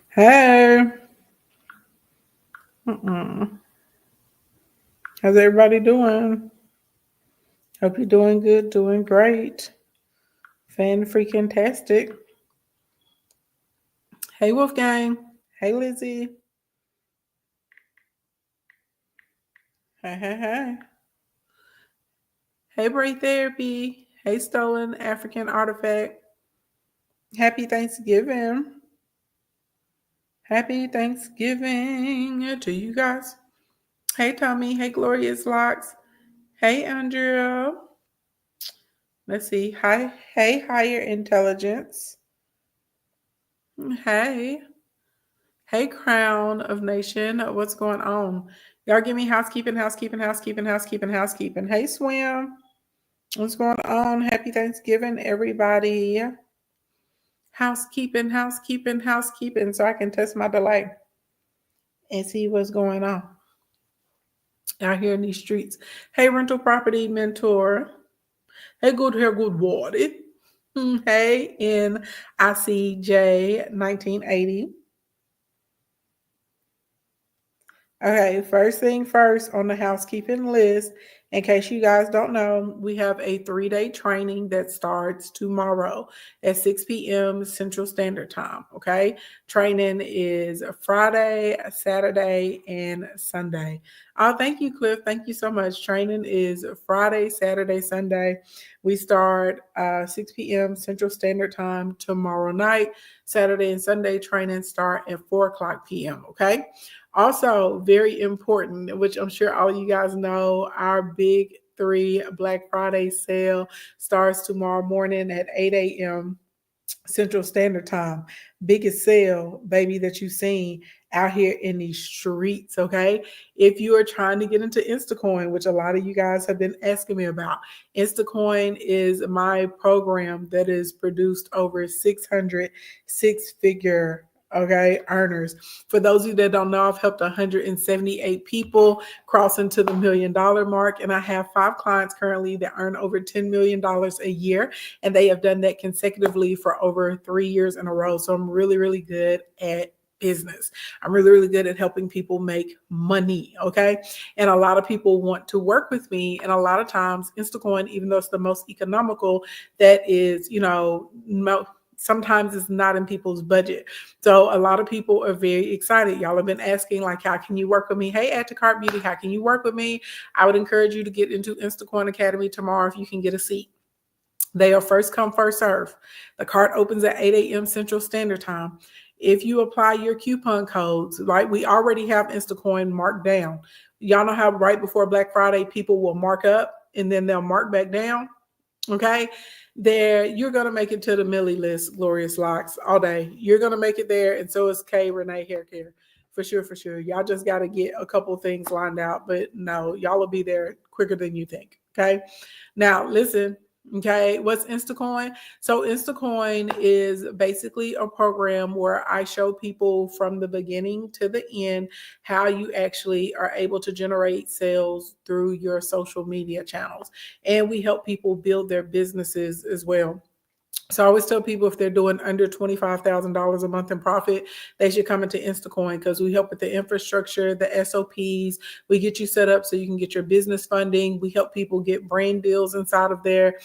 Hey. Mm-mm. How's everybody doing? Hope you're doing good, doing great. Fan freaking tastic. Hey, Wolfgang. Hey, Lizzie. Hey, hey, hey. Hey, Braid Therapy. Hey, Stolen African Artifact. Happy Thanksgiving. Happy Thanksgiving to you guys. Hey, Tommy. Hey, Glorious Locks. Hey, Andrea. Let's see. Hi. Hey, Higher Intelligence. Hey. Hey, Crown of Nation, what's going on? Y'all give me housekeeping, housekeeping, housekeeping, housekeeping, housekeeping. Hey, Swim, what's going on? Happy Thanksgiving, everybody. Housekeeping, housekeeping, housekeeping, so I can test my delay and see what's going on out here in these streets. Hey, Rental Property Mentor. Hey, good hair, good water. Hey, NICJ 1980. Okay, first thing first on the housekeeping list, in case you guys don't know, we have a 3-day training that starts tomorrow at 6 p.m. Central Standard Time. Okay, training is Friday, Saturday, and Sunday. Oh, thank you, Cliff. Thank you so much. Training is Friday, Saturday, Sunday. We start 6 p.m. Central Standard Time tomorrow night. Saturday and Sunday training start at 4 o'clock p.m. Okay. Also, very important, which I'm sure all you guys know, our big 3 Black Friday sale starts tomorrow morning at 8 a.m. Central Standard Time. Biggest sale, baby, that you've seen out here in these streets, okay? If you are trying to get into Instacoin, which a lot of you guys have been asking me about, Instacoin is my program that has produced over 600 six-figure earners. For those of you that don't know, I've helped 178 people cross into the $1 million mark, and I have 5 clients currently that earn over $10 million a year, and they have done that consecutively for over 3 years in a row. So I'm really, really good at business. I'm really, really good at helping people make money. Okay. And a lot of people want to work with me. And a lot of times, Instacoin, even though it's the most economical, that is, sometimes it's not in people's budget. So a lot of people are very excited. Y'all have been asking, like, how can you work with me? Hey, Add to Cart Beauty, how can you work with me? I would encourage you to get into Instacoin Academy tomorrow if you can get a seat. They are first come, first serve. The cart opens at 8 a.m. Central Standard Time. If you apply your coupon codes, right, we already have Instacoin marked down. Y'all know how right before Black Friday, people will mark up and then they'll mark back down. Okay. There, you're going to make it to the Millie list, Glorious Locks, all day. You're going to make it there. And so is K Renee Hair Care. For sure, for sure. Y'all just got to get a couple things lined out. But no, y'all will be there quicker than you think. Okay. Now, listen. Okay, what's Instacoin? So Instacoin is basically a program where I show people from the beginning to the end how you actually are able to generate sales through your social media channels. And we help people build their businesses as well. So I always tell people if they're doing under $25,000 a month in profit, they should come into Instacoin because we help with the infrastructure, the SOPs. We get you set up so you can get your business funding. We help people get brand deals inside of there,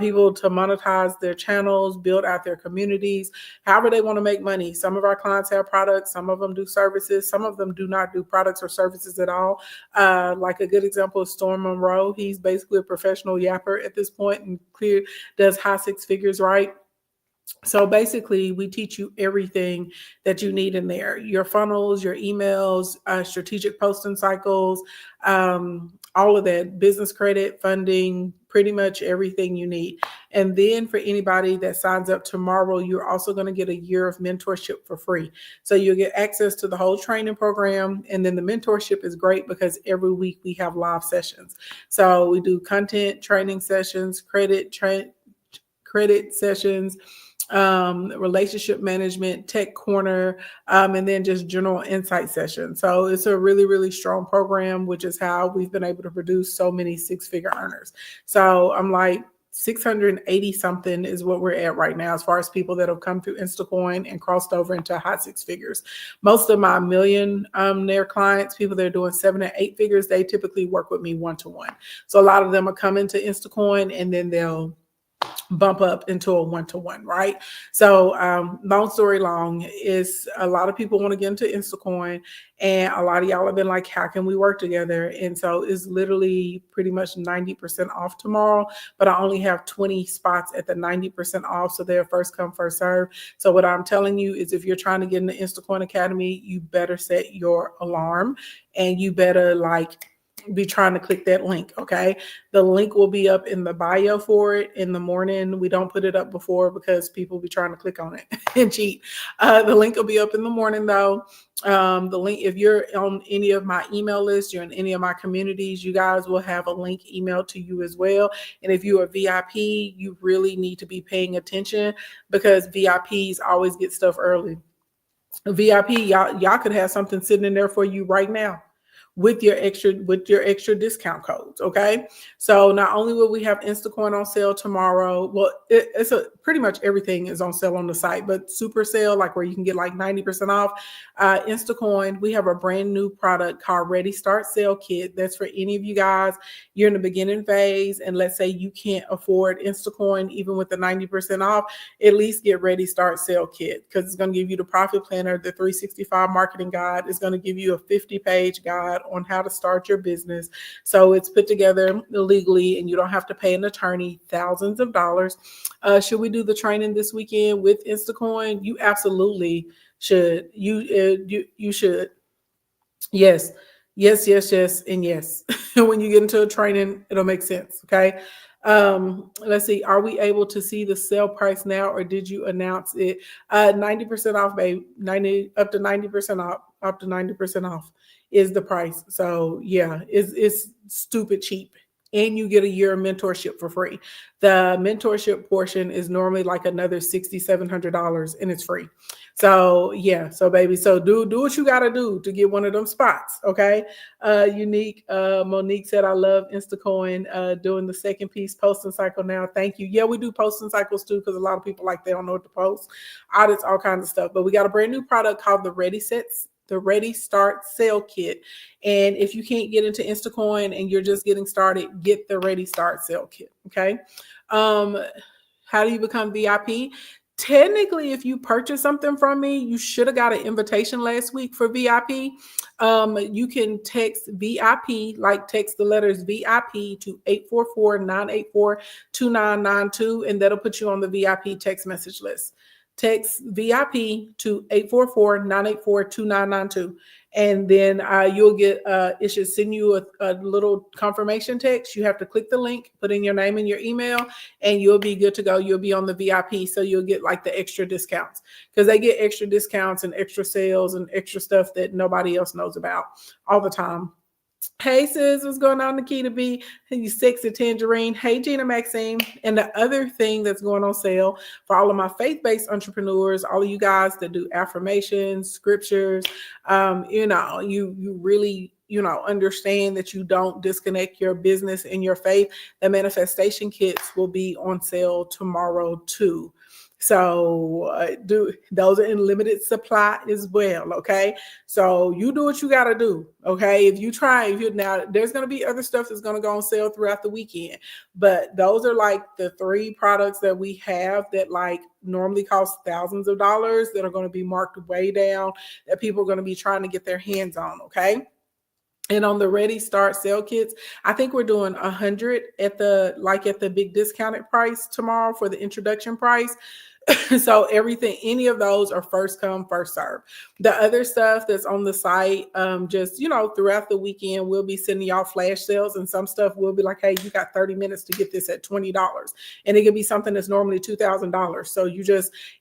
people to monetize their channels, build out their communities, however they want to make money. Some of our clients have products, some of them do services, some of them do not do products or services at all. Like a good example is Storm Monroe. He's basically a professional yapper at this point and does high 6 figures, right? So basically, we teach you everything that you need in there: your funnels, your emails, strategic posting cycles, all of that, business credit, funding, pretty much everything you need. And then for anybody that signs up tomorrow, you're also going to get a year of mentorship for free. So you'll get access to the whole training program. And then the mentorship is great because every week we have live sessions. So we do content training sessions, credit sessions, relationship management, tech corner, and then just general insight sessions. So it's a really, really strong program, which is how we've been able to produce so many 6-figure earners. So I'm like, 680 something is what we're at right now as far as people that have come through Instacoin and crossed over into high six figures. Most of my millionaire clients, people that are doing 7 and 8 figures, they typically work with me one-to-one. So a lot of them are coming to Instacoin and then they'll bump up into a one-to-one, right? So long story long is a lot of people want to get into Instacoin, and a lot of y'all have been like, how can we work together? And so it's literally pretty much 90% off tomorrow, but I only have 20 spots at the 90% off, so they're first come, first serve. So what I'm telling you is if you're trying to get in the Instacoin Academy, you better set your alarm and you better be trying to click that link. Okay, the link will be up in the bio for it in the morning. We don't put it up before because people be trying to click on it and cheat. The link will be up in the morning though. The link, if you're on any of my email lists, you're in any of my communities, you guys will have a link emailed to you as well. And if you're a VIP, you really need to be paying attention because VIPs always get stuff early. VIP, y'all could have something sitting in there for you right now with your extra discount codes. Okay, so not only will we have Instacoin on sale tomorrow, well, it's pretty much everything is on sale on the site, but super sale, like where you can get like 90% off. Instacoin, we have a brand new product called Ready Start Sale Kit. That's for any of you guys, you're in the beginning phase and let's say you can't afford Instacoin even with the 90% off, at least get Ready Start Sale Kit because it's going to give you the profit planner, the 365 marketing guide. It's going to give you a 50-page guide on how to start your business. So it's put together legally and you don't have to pay an attorney thousands of dollars. Should we do the training this weekend with Instacoin? You absolutely should. You should. Yes, yes, yes, yes, and yes. When you get into a training, it'll make sense. Okay. Let's see. Are we able to see the sale price now, or did you announce it? 90% off, babe. 90 up to 90% off. Up to 90% off is the price. So yeah, it's stupid cheap. And you get a year of mentorship for free. The mentorship portion is normally like another $6,700 and it's free. So yeah, so baby, so do what you gotta do to get one of them spots. Okay. Unique Monique said, I love Instacoin doing the second piece posting cycle now. Thank you. Yeah, we do posting cycles too, because a lot of people they don't know what to post, audits, all kinds of stuff. But we got a brand new product called the Ready Start Sale Kit. And if you can't get into Instacoin and you're just getting started, get the Ready Start Sale Kit. Okay. How do you become VIP? Technically, if you purchase something from me, you should have got an invitation last week for VIP. You can text VIP, text the letters VIP to 844-984-2992, and that'll put you on the VIP text message list. Text VIP to 844-984-2992. And then you'll get, it should send you a little confirmation text. You have to click the link, put in your name and your email, and you'll be good to go. You'll be on the VIP. So you'll get the extra discounts because they get extra discounts and extra sales and extra stuff that nobody else knows about all the time. Hey sis, what's going on, Nikita B? Hey, you sexy tangerine. Hey Gina Maxine. And the other thing that's going on sale for all of my faith-based entrepreneurs, all of you guys that do affirmations, scriptures, you really understand that you don't disconnect your business and your faith. The manifestation kits will be on sale tomorrow too. So those are in limited supply as well. Okay. So you do what you got to do. Okay. Now there's going to be other stuff that's going to go on sale throughout the weekend, but those are the 3 products that we have that normally cost thousands of dollars that are going to be marked way down that people are going to be trying to get their hands on. Okay. And on the Ready Start Sale Kits, I think we're doing 100 at the big discounted price tomorrow for the introduction price. So any of those are first come, first serve. The other stuff that's on the site, throughout the weekend, we'll be sending y'all flash sales, and some stuff will be like, hey, you got 30 minutes to get this at $20. And it could be something that's normally $2,000. So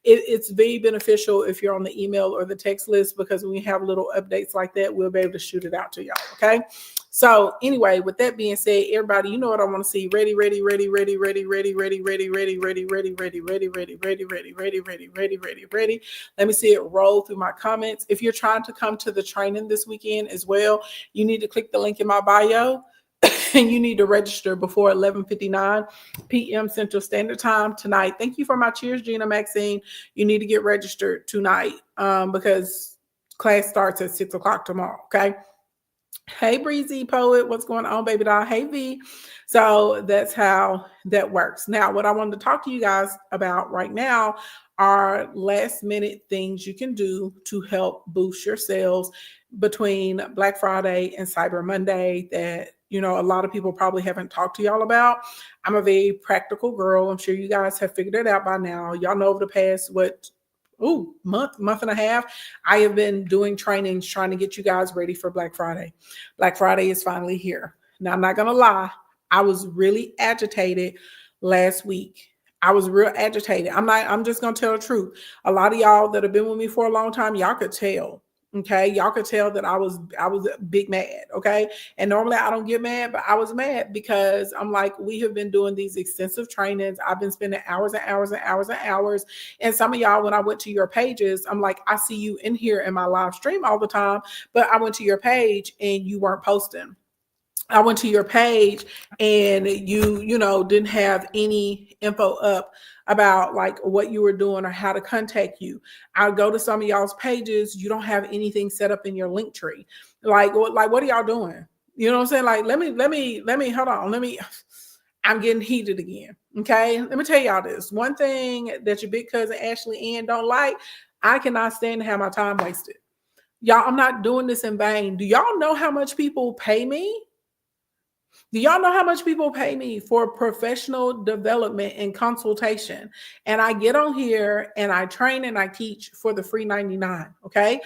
it's very beneficial if you're on the email or the text list, because when we have little updates like that, we'll be able to shoot it out to y'all. Okay. So anyway, with that being said, everybody, you know what I want to see. Ready. Let me see it roll through my comments. If you're trying to come to the training this weekend as well, you need to click the link in my bio. and you need to register before 11:59 p.m. Central Standard Time tonight. Thank you for my cheers, Gina Maxine. You need to get registered tonight because class starts at 6 o'clock tomorrow. Okay. Hey, Breezy Poet, what's going on, baby doll? Hey, V. So that's how that works. Now, what I wanted to talk to you guys about right now are last minute things you can do to help boost your sales between Black Friday and Cyber Monday that, you know, a lot of people probably haven't talked to y'all about. I'm a very practical girl. I'm sure you guys have figured it out by now. Y'all know over the past, month and a half, I have been doing trainings trying to get you guys ready for Black Friday. Black Friday is finally here. Now, I'm not going to lie. I was really agitated last week. I was real agitated. I'm just going to tell the truth. A lot of y'all that have been with me for a long time, y'all could tell. Okay. Y'all could tell that I was big mad. Okay. And normally I don't get mad, but I was mad because I'm like, we have been doing these extensive trainings. I've been spending hours and hours and hours and hours. And some of y'all, when I went to your pages, I'm like, I see you in here in my live stream all the time, but I went to your page and you weren't posting. I went to your page and you didn't have any info up about like what you were doing or how to contact you. I go to some of y'all's pages. You don't have anything set up in your link tree. Like what are y'all doing? You know what I'm saying? Like, let me, hold on. I'm getting heated again. Okay. Let me tell y'all this. One thing that your big cousin Ashley Ann don't like, I cannot stand to have my time wasted. Y'all, I'm not doing this in vain. Do y'all know how much people pay me? Do y'all know how much people pay me for professional development and consultation? And I get on here and I train and I teach for the free 99. Okay.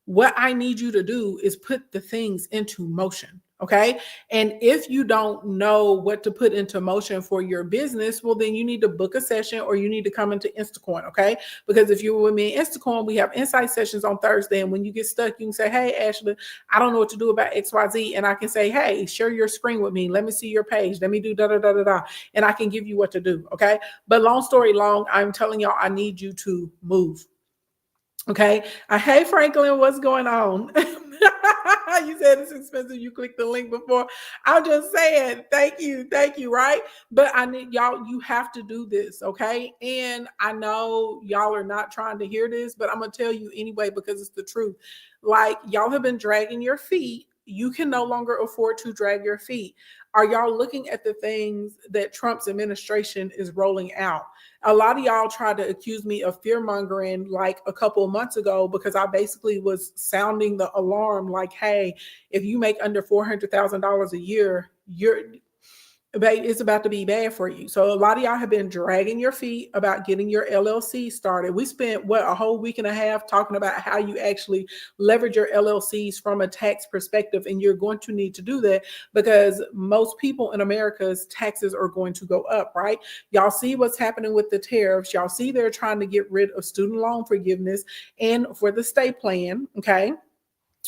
What I need you to do is put the things into motion. Okay. And if you don't know what to put into motion for your business, well, then you need to book a session or you need to come into Instacoin. Okay. Because if you were with me in Instacoin, we have insight sessions on Thursday. And when you get stuck, you can say, hey, Ashley, I don't know what to do about XYZ. And I can say, hey, share your screen with me. Let me see your page. Let me do da da da da da. And I can give you what to do. Okay. But long story long, I'm telling y'all, I need you to move. Okay. Hey, Franklin, what's going on? You said it's expensive. You clicked the link before. I'm just saying, thank you, right? But I need y'all, you have to do this, okay? And I know y'all are not trying to hear this, but I'm going to tell you anyway because it's the truth. Like, y'all have been dragging your feet. You can no longer afford to drag your feet. Are y'all looking at the things that Trump's administration is rolling out? A lot of y'all tried to accuse me of fear mongering like a couple of months ago because I basically was sounding the alarm like, hey, if you make under $400,000 a year, it's about to be bad for you. So a lot of y'all have been dragging your feet about getting your LLC started. We spent a whole week and a half talking about how you actually leverage your LLCs from a tax perspective. And you're going to need to do that because most people in America's taxes are going to go up, right? Y'all see what's happening with the tariffs. Y'all see they're trying to get rid of student loan forgiveness and for the state plan, okay?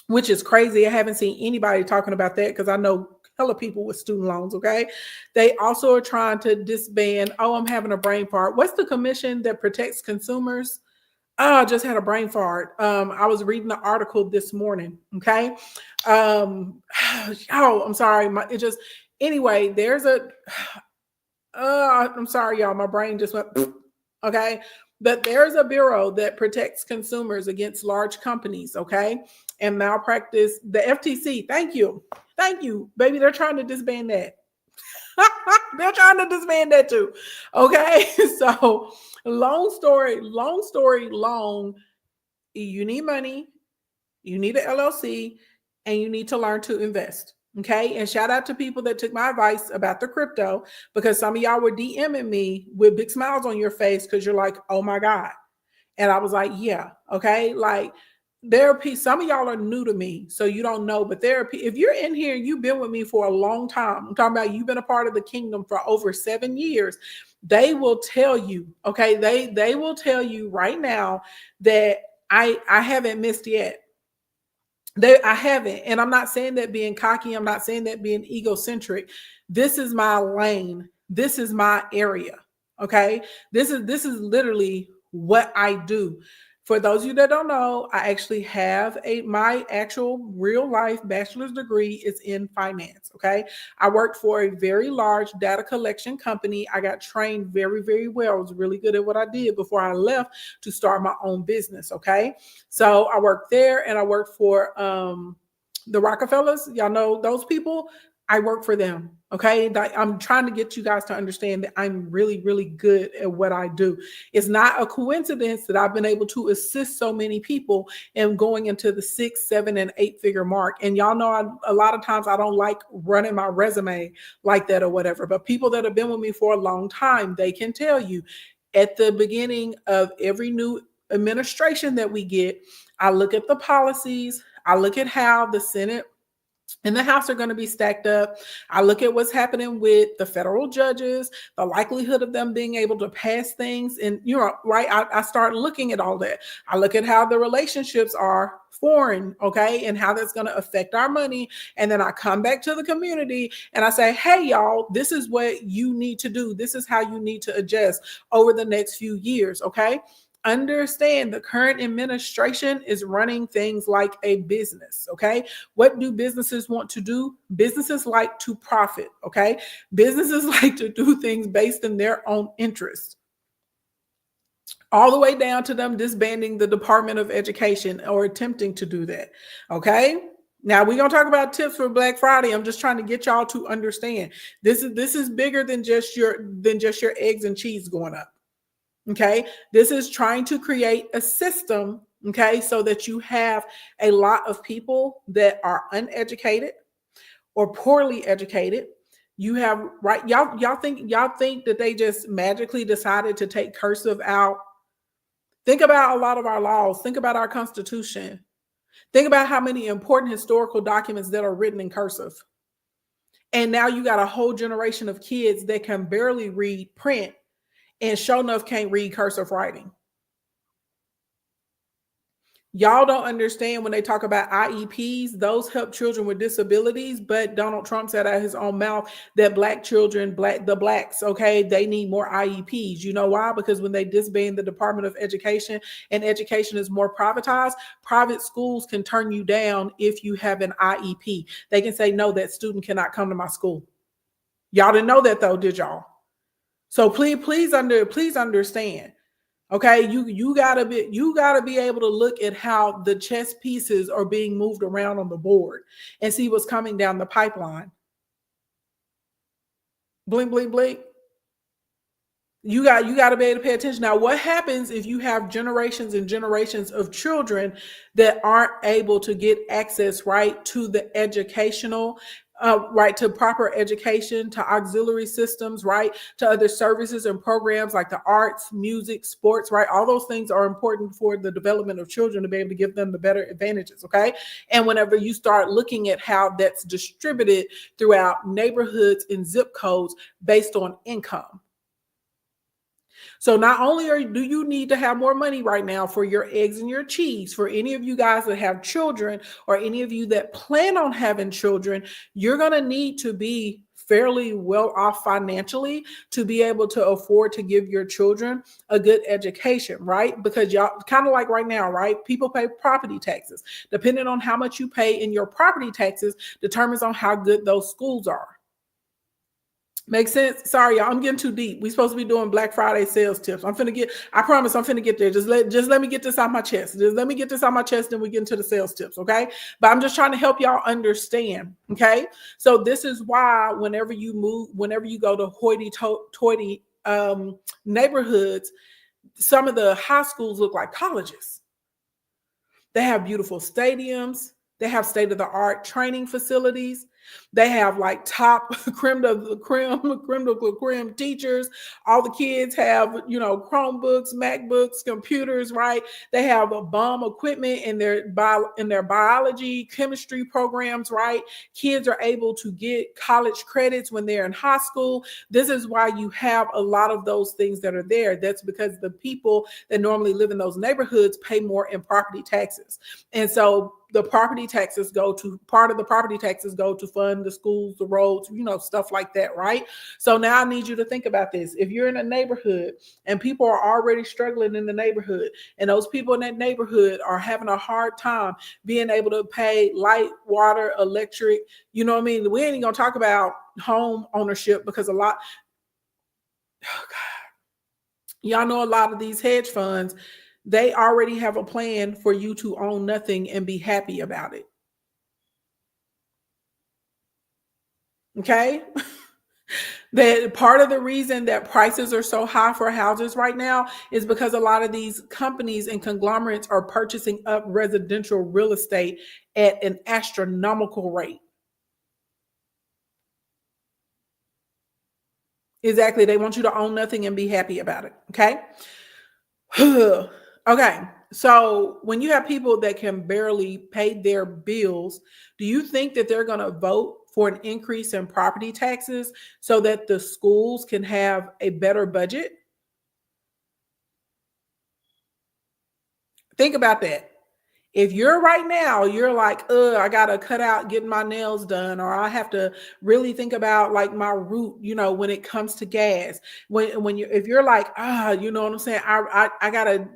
Which is crazy. I haven't seen anybody talking about that because I know hella people with student loans, okay? They also are trying to disband, I'm having a brain fart. What's the commission that protects consumers? I just had a brain fart. I was reading the article this morning, okay? I'm sorry. Anyway, there's I'm sorry, y'all. My brain just went, okay? But there's a bureau that protects consumers against large companies, okay? And malpractice, the FTC, thank you, baby. They're trying to disband that. They're trying to disband that too. Okay. So long story long, you need money, you need an LLC, and you need to learn to invest. Okay. And shout out to people that took my advice about the crypto because some of y'all were DMing me with big smiles on your face because you're like, oh my God. And I was like, yeah. Okay. Like, some of y'all are new to me, so you don't know, but if you're in here, you've been with me for a long time. I'm talking about you've been a part of the kingdom for over 7 years. They will tell you, okay, they will tell you right now that I haven't missed yet. I haven't, and I'm not saying that being cocky. I'm not saying that being egocentric. This is my lane. This is my area. Okay, this is literally what I do. For those of you that don't know, I actually have my actual real life bachelor's degree is in finance. Okay. I worked for a very large data collection company. I got trained very, very well. I was really good at what I did before I left to start my own business. Okay. So I worked there and I worked for the Rockefellers. Y'all know those people. I work for them. Okay. I'm trying to get you guys to understand that I'm really, really good at what I do. It's not a coincidence that I've been able to assist so many people in going into the 6, 7, and 8 figure mark. And y'all know a lot of times I don't like running my resume like that or whatever, but people that have been with me for a long time, they can tell you at the beginning of every new administration that we get, I look at the policies, I look at how the Senate and the House are going to be stacked up. I look at what's happening with the federal judges, the likelihood of them being able to pass things. And, right, I start looking at all that. I look at how the relationships are foreign, okay, and how that's going to affect our money. And then I come back to the community and I say, hey, y'all, this is what you need to do. This is how you need to adjust over the next few years, okay? Understand the current administration is running things like a business. Okay. What do businesses want to do? Businesses like to profit. Okay. Businesses like to do things based in their own interest. All the way down to them disbanding the Department of Education or attempting to do that. Okay. Now we're gonna talk about tips for Black Friday. I'm just trying to get y'all to understand this is bigger than just your eggs and cheese going up. Okay, this is trying to create a system, okay, so that you have a lot of people that are uneducated or poorly educated. You have, right, y'all think that they just magically decided to take cursive out. Think about a lot of our laws. Think about our Constitution. Think about how many important historical documents that are written in cursive. And now you got a whole generation of kids that can barely read print and sure enough can't read cursive writing. Y'all don't understand when they talk about IEPs, those help children with disabilities, but Donald Trump said out of his own mouth that Black children, the Blacks, okay, they need more IEPs. You know why? Because when they disband the Department of Education and education is more privatized, private schools can turn you down if you have an IEP. They can say, no, that student cannot come to my school. Y'all didn't know that though, did y'all? So please understand. Okay, you gotta be able to look at how the chess pieces are being moved around on the board and see what's coming down the pipeline. Blink, blink, blink. You got to be able to pay attention. Now, what happens if you have generations and generations of children that aren't able to get access, right, to the educational right, to proper education, to auxiliary systems, right, to other services and programs like the arts, music, sports, right? All those things are important for the development of children to be able to give them the better advantages, okay? And whenever you start looking at how that's distributed throughout neighborhoods and zip codes based on income. So not only do you need to have more money right now for your eggs and your cheese, for any of you guys that have children or any of you that plan on having children, you're going to need to be fairly well off financially to be able to afford to give your children a good education, right? Because y'all kind of like right now, right? People pay property taxes. Depending on how much you pay in your property taxes determines on how good those schools are. Makes sense? Sorry, y'all. I'm getting too deep. We're supposed to be doing Black Friday sales tips. I promise I'm finna get there. Just let me get this out my chest. Just let me get this out my chest, and we get into the sales tips, okay? But I'm just trying to help y'all understand, okay? So this is why whenever you go to hoity-toity neighborhoods, some of the high schools look like colleges. They have beautiful stadiums. They have state-of-the-art training facilities. They have like top creme de la creme teachers. All the kids have, Chromebooks, MacBooks, computers, right? They have a bomb equipment in their biology, chemistry programs, right? Kids are able to get college credits when they're in high school. This is why you have a lot of those things that are there. That's because the people that normally live in those neighborhoods pay more in property taxes. And so part of the property taxes go to fund the schools, the roads, stuff like that, right? So now I need you to think about this. If you're in a neighborhood and people are already struggling in the neighborhood, and those people in that neighborhood are having a hard time being able to pay light, water, electric, you know what I mean? We ain't gonna talk about home ownership because a lot, oh God, y'all know a lot of these hedge funds, they already have a plan for you to own nothing and be happy about it. Okay? That part of the reason that prices are so high for houses right now is because a lot of these companies and conglomerates are purchasing up residential real estate at an astronomical rate. Exactly. They want you to own nothing and be happy about it. Okay. Okay. So when you have people that can barely pay their bills, do you think that they're going to vote for an increase in property taxes so that the schools can have a better budget? Think about that. If you're right now, you're like, I gotta cut out getting my nails done, or I have to really think about like my route, when it comes to gas. When you if you're like, you know what I'm saying, I gotta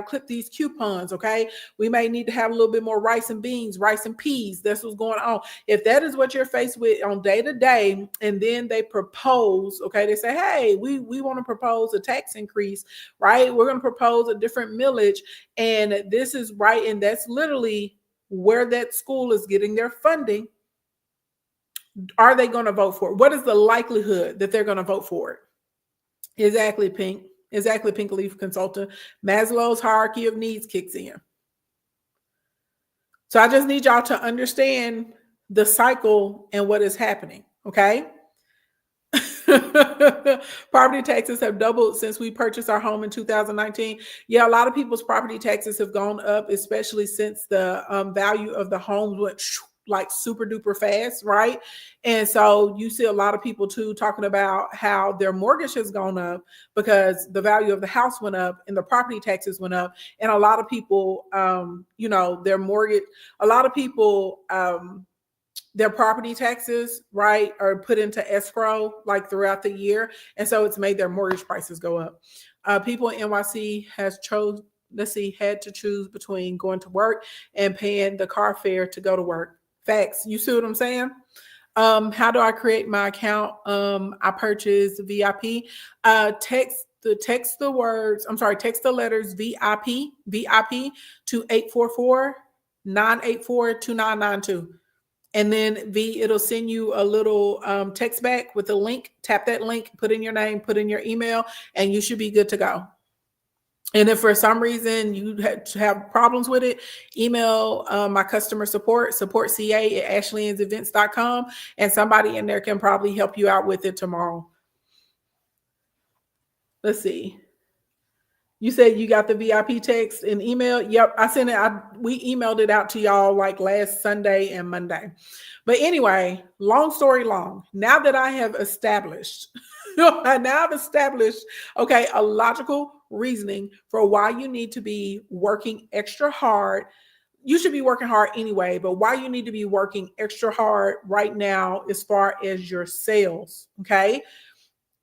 clip these coupons. Okay, we may need to have a little bit more rice and beans, rice and peas. That's what's going on. If that is what you're faced with on day to day, and then they propose, okay, they say, hey, we want to propose a tax increase, right? We're going to propose a different millage, and this is right, and that's literally where that school is getting their funding. Are they going to vote for it? What is the likelihood that they're going to vote for it? Exactly, Pink. Exactly, Pink Leaf Consultant. Maslow's hierarchy of needs kicks in. So I just need y'all to understand the cycle and what is happening, okay? Property taxes have doubled since we purchased our home in 2019. Yeah, a lot of people's property taxes have gone up, especially since the value of the homes went like super duper fast, right? And so you see a lot of people too talking about how their mortgage has gone up because the value of the house went up and the property taxes went up. And a lot of people, their mortgage, a lot of people, their property taxes, right, are put into escrow like throughout the year. And so it's made their mortgage prices go up. People in NYC had to choose between going to work and paying the car fare to go to work. Facts. You see what I'm saying? How do I create my account? I purchased VIP. Text the letters VIP to 844-984-2992. And then it'll send you a little text back with a link. Tap that link, put in your name, put in your email, and you should be good to go. And if for some reason you have problems with it, email my customer support.ca@ashleyensevents.com, and somebody in there can probably help you out with it tomorrow. Let's see. You said you got the VIP text and email. Yep, I sent it. We emailed it out to y'all like last Sunday and Monday. But anyway, long story long. Now that I have established, okay, a logical reasoning for why you need to be working extra hard. You should be working hard anyway, but why you need to be working extra hard right now as far as your sales, okay?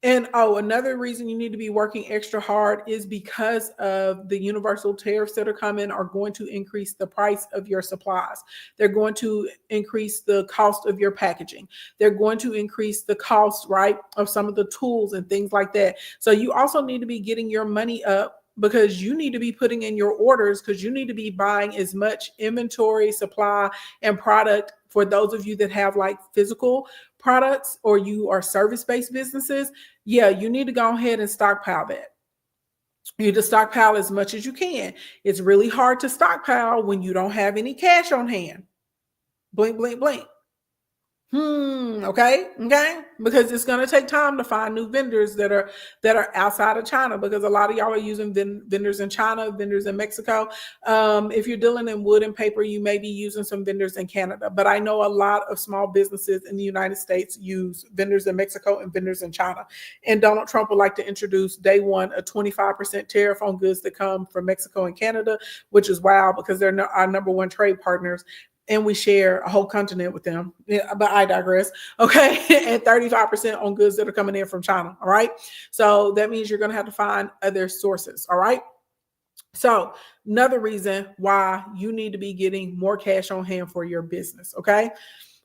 And another reason you need to be working extra hard is because of the universal tariffs that are coming are going to increase the price of your supplies. They're going to increase the cost of your packaging. They're going to increase the cost, right, of some of the tools and things like that. So you also need to be getting your money up because you need to be putting in your orders because you need to be buying as much inventory, supply, and product for those of you that have like physical products or you are service-based businesses. Yeah, you need to go ahead and stockpile that. You need to stockpile as much as you can. It's really hard to stockpile when you don't have any cash on hand. Blink, blink, blink. Okay. Because it's going to take time to find new vendors that are outside of China, because a lot of y'all are using vendors in China, vendors in Mexico. If you're dealing in wood and paper, you may be using some vendors in Canada, but I know a lot of small businesses in the United States use vendors in Mexico and vendors in China. And Donald Trump would like to introduce day one a 25% tariff on goods that come from Mexico and Canada, which is wild because they're our number one trade partners. and we share a whole continent with them. Yeah, but I digress. Okay. And 35% on goods that are coming in from China. All right. So that means you're going to have to find other sources. All right. So another reason why you need to be getting more cash on hand for your business. Okay.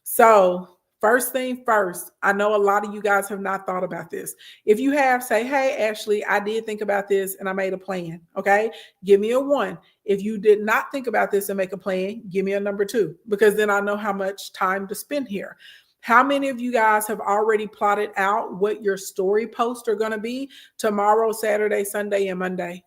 So first thing first, I know a lot of you guys have not thought about this. If you have, say, hey, Ashley, I did think about this and I made a plan. Okay. Give me a 1. If you did not think about this and make a plan, give me a number 2, because then I know how much time to spend here. How many of you guys have already plotted out what your story posts are going to be tomorrow, Saturday, Sunday, and Monday?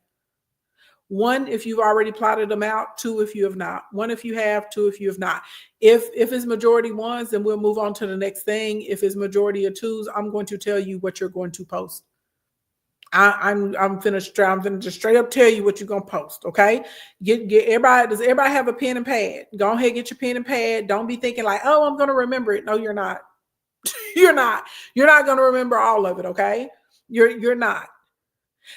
1, if you've already plotted them out. 2, if you have not. 1, if you have. 2, if you have not. If it's majority 1s, then we'll move on to the next thing. If it's majority of 2s, I'm going to tell you what you're going to post. I'm finished. I'm gonna just straight up tell you what you're gonna post. Okay. Get everybody. Does everybody have a pen and pad? Go ahead, get your pen and pad. Don't be thinking like, oh, I'm gonna remember it. No, you're not. You're not. You're not gonna remember all of it. Okay. You're not.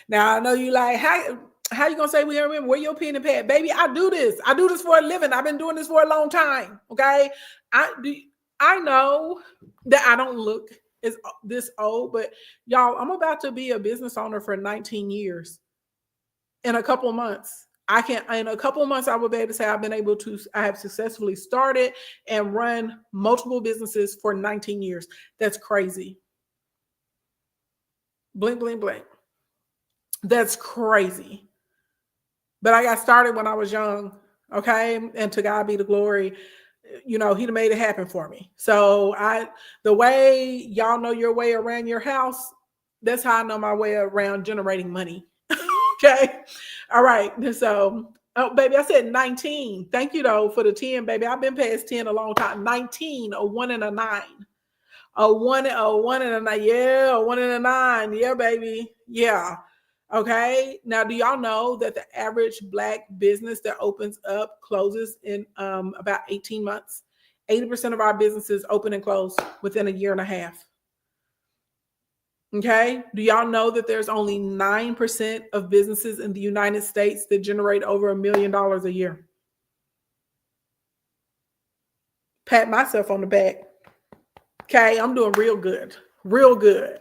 Now I know you like how you gonna say we don't remember? Where your pen and pad, baby? I do this. I do this for a living. I've been doing this for a long time. Okay. I know that I don't look is this old, but y'all, I'm about to be a business owner for 19 years. In a couple of months, in a couple of months, I will be able to say I have successfully started and run multiple businesses for 19 years. That's crazy. Blink, blink, blink. That's crazy. But I got started when I was young. Okay. And to God be the glory. He made it happen for me. So the way y'all know your way around your house, that's how I know my way around generating money. Okay. All right. So, oh, baby, I said 19. Thank you though for the 10, baby. I've been past 10 a long time. 19, a 1 and a 9. A 1 and a 9. Yeah, a 1 and a 9. Yeah, baby. Yeah. Okay. Now, do y'all know that the average Black business that opens up closes in about 18 months? 80% of our businesses open and close within a year and a half. Okay. Do y'all know that there's only 9% of businesses in the United States that generate over $1 million a year? Pat myself on the back. Okay. I'm doing real good. Real good.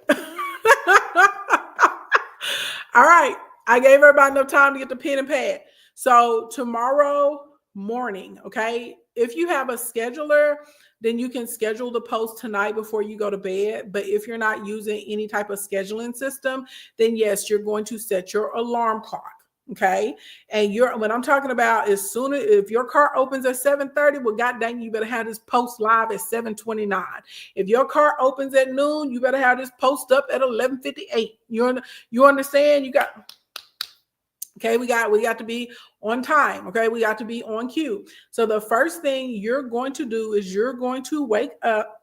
All right. I gave everybody enough time to get the pen and pad. So tomorrow morning, okay, if you have a scheduler, then you can schedule the post tonight before you go to bed. But if you're not using any type of scheduling system, then yes, you're going to set your alarm clock. Okay. And when I'm talking about if your car opens at 7:30, well, god dang, you better have this post live at 7:29. If your car opens at noon, you better have this post up at 11:58. You understand? Okay, we got to be on time. Okay, we got to be on cue. So the first thing you're going to do is you're going to wake up,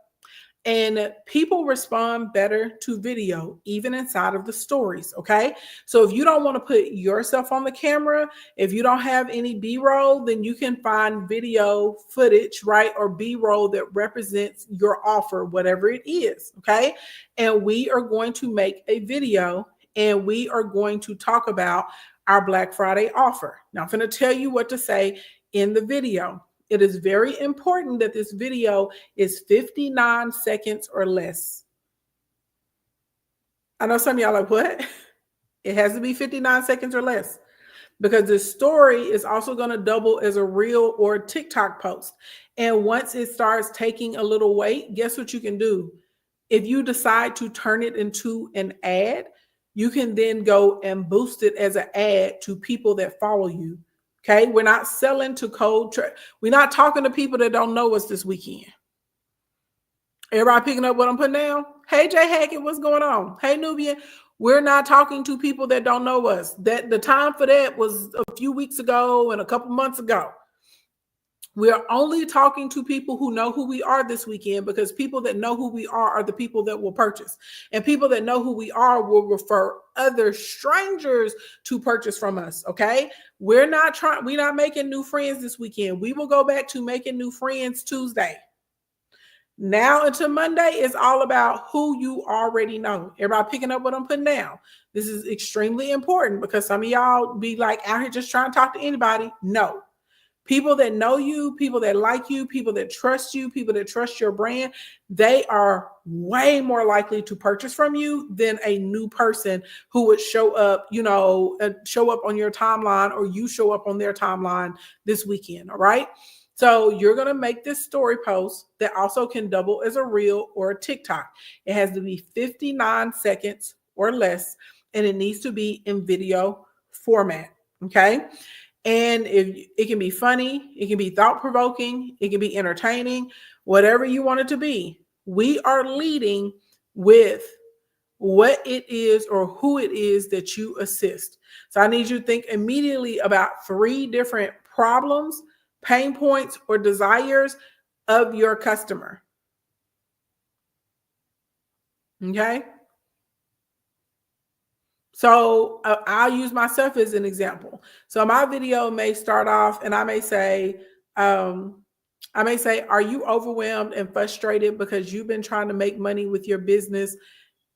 and people respond better to video, even inside of the stories. Okay, so if you don't want to put yourself on the camera, if you don't have any B-roll, then you can find video footage, right, or B-roll that represents your offer, whatever it is. Okay, and we are going to make a video, and we are going to talk about our Black Friday offer. Now, I'm going to tell you what to say in the video. It is very important that this video is 59 seconds or less. I know some of y'all are like, what? It has to be 59 seconds or less, because the story is also going to double as a reel or TikTok post. And once it starts taking a little weight, guess what you can do? If you decide to turn it into an ad, you can then go and boost it as an ad to people that follow you. Okay. We're not selling to we're not talking to people that don't know us this weekend. Everybody picking up what I'm putting down? Hey, Jay Hackett, what's going on? Hey, Nubian. We're not talking to people that don't know us. That the time for that was a few weeks ago and a couple months ago. We are only talking to people who know who we are this weekend, because people that know who we are the people that will purchase. And people that know who we are will refer other strangers to purchase from us. Okay. We're not making new friends this weekend. We will go back to making new friends Tuesday. Now until Monday, it's all about who you already know. Everybody picking up what I'm putting down. This is extremely important, because some of y'all be like out here just trying to talk to anybody. No. People that know you, people that like you, people that trust you, people that trust your brand, they are way more likely to purchase from you than a new person who would show up, show up on your timeline, or you show up on their timeline this weekend. All right. So you're going to make this story post that also can double as a reel or a TikTok. It has to be 59 seconds or less, and it needs to be in video format. Okay. And if it can be funny, it can be thought-provoking, it can be entertaining, whatever you want it to be. We are leading with what it is or who it is that you assist. So I need you to think immediately about 3 different problems, pain points, or desires of your customer. Okay. So I'll use myself as an example. So my video may start off and I may say, are you overwhelmed and frustrated because you've been trying to make money with your business?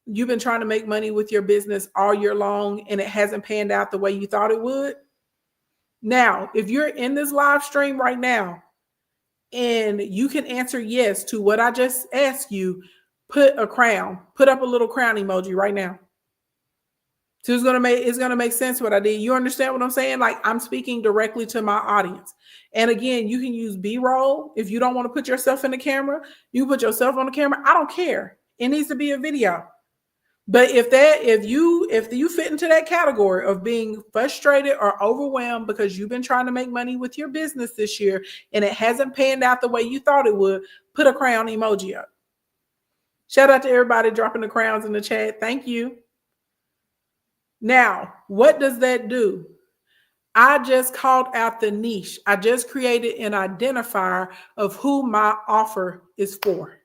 You've been trying to make money with your business all year long and it hasn't panned out the way you thought it would. Now, if you're in this live stream right now and you can answer yes to what I just asked you, put up a little crown emoji right now. So it's gonna make sense what I did. You understand what I'm saying? Like, I'm speaking directly to my audience. And again, you can use B-roll if you don't want to put yourself in the camera. You put yourself on the camera. I don't care. It needs to be a video. But if you fit into that category of being frustrated or overwhelmed because you've been trying to make money with your business this year and it hasn't panned out the way you thought it would, put a crown emoji up. Shout out to everybody dropping the crowns in the chat. Thank you. Now, what does that do? I just called out the niche. I just created an identifier of who my offer is for.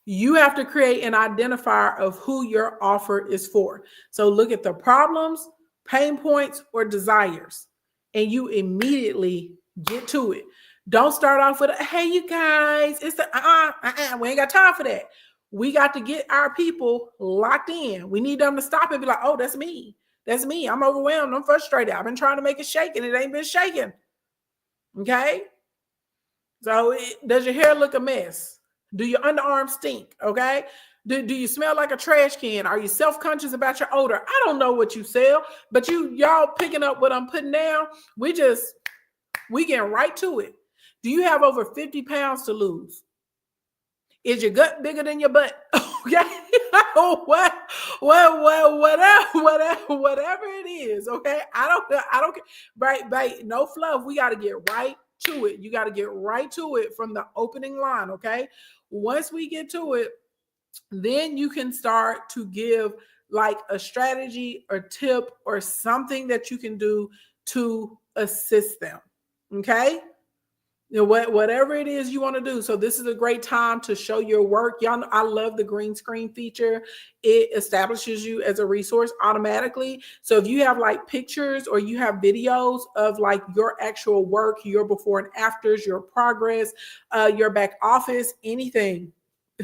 You have to create an identifier of who your offer is for. So look at the problems, pain points, or desires, and you immediately get to it. Don't start off with, hey, you guys, it's the we ain't got time for that. We got to get our people locked in. We need them to stop and be like, oh, that's me. That's me. I'm overwhelmed. I'm frustrated. I've been trying to make it shake and it ain't been shaking. Okay. So does your hair look a mess? Do your underarms stink? Okay. Do you smell like a trash can? Are you self-conscious about your odor? I don't know what you sell, but y'all picking up what I'm putting down. We getting right to it. Do you have over 50 pounds to lose? Is your gut bigger than your butt? Okay. Whatever it is. Okay. I don't care. Right. No fluff. We got to get right to it. You got to get right to it from the opening line. Okay. Once we get to it, then you can start to give like a strategy or tip or something that you can do to assist them. Okay. Whatever it is you want to do. So this is a great time to show your work. Y'all know I love the green screen feature. It establishes you as a resource automatically. So if you have like pictures or you have videos of like your actual work, your before and afters, your progress, your back office, anything, a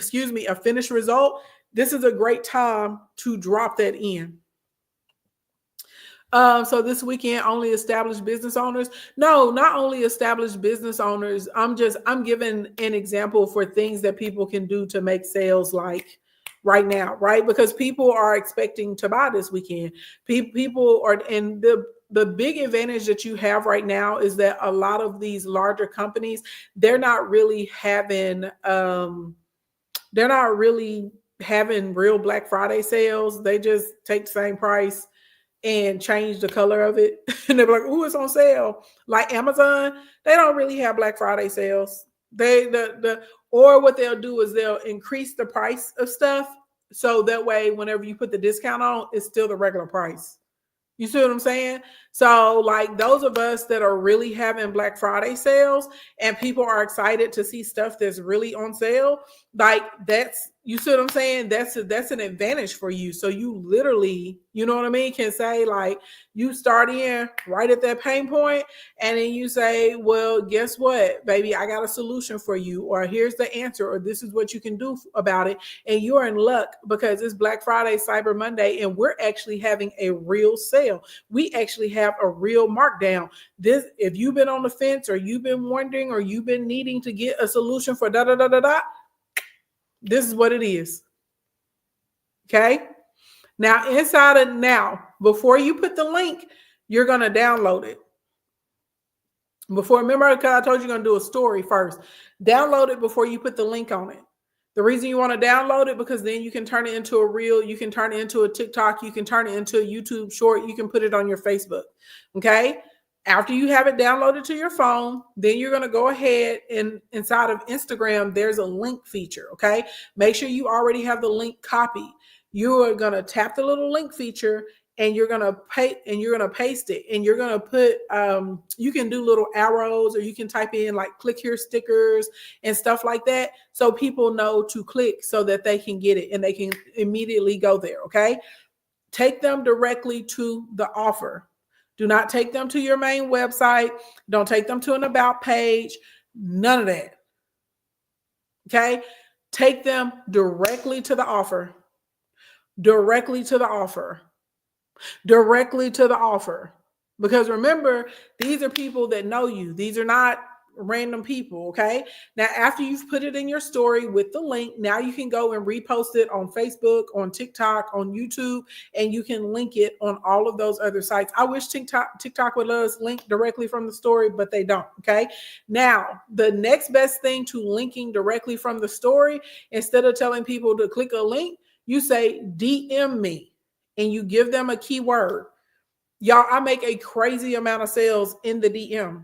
finished result, this is a great time to drop that in. So this weekend, only established business owners. No, not only established business owners. I'm giving an example for things that people can do to make sales like right now, right? Because people are expecting to buy this weekend. People are, and the big advantage that you have right now is that a lot of these larger companies, they're not really having real Black Friday sales. They just take the same price and change the color of it. And they're like, oh, it's on sale. Like Amazon, they don't really have Black Friday sales. Or what they'll do is they'll increase the price of stuff. So that way, whenever you put the discount on, it's still the regular price. You see what I'm saying? So like those of us that are really having Black Friday sales and people are excited to see stuff that's really on sale, like You see what I'm saying? That's an advantage for you. So you literally, you know what I mean, can say like you start in right at that pain point, and then you say, well, guess what, baby, I got a solution for you, or here's the answer, or this is what you can do about it. And you're in luck because it's Black Friday, Cyber Monday, and we're actually having a real sale. We actually have a real markdown. This, if you've been on the fence, or you've been wondering, or you've been needing to get a solution for da da da da da, this is what it is. Okay. Now, inside of now, before you put the link, you're going to download it. Before, remember, because I told you you're going to do a story first. Download it before you put the link on it. The reason you want to download it, because then you can turn it into a reel, you can turn it into a TikTok, you can turn it into a YouTube short, you can put it on your Facebook. Okay. After you have it downloaded to your phone, then you're going to go ahead and inside of Instagram, there's a link feature. Okay. Make sure you already have the link copied. You are going to tap the little link feature, and you're going to paste it, and you're going to put, you can do little arrows, or you can type in like click here stickers and stuff like that. So people know to click so that they can get it and they can immediately go there. Okay. Take them directly to the offer. Do not take them to your main website. Don't take them to an about page. None of that. Okay. Take them directly to the offer. Directly to the offer. Directly to the offer. Because remember, these are people that know you. These are not random people. Okay. Now, after you've put it in your story with the link, now you can go and repost it on Facebook, on TikTok, on YouTube, and you can link it on all of those other sites. I wish TikTok would let us link directly from the story, but they don't. Okay. Now, the next best thing to linking directly from the story, instead of telling people to click a link, you say DM me, and you give them a keyword. Y'all, I make a crazy amount of sales in the DM.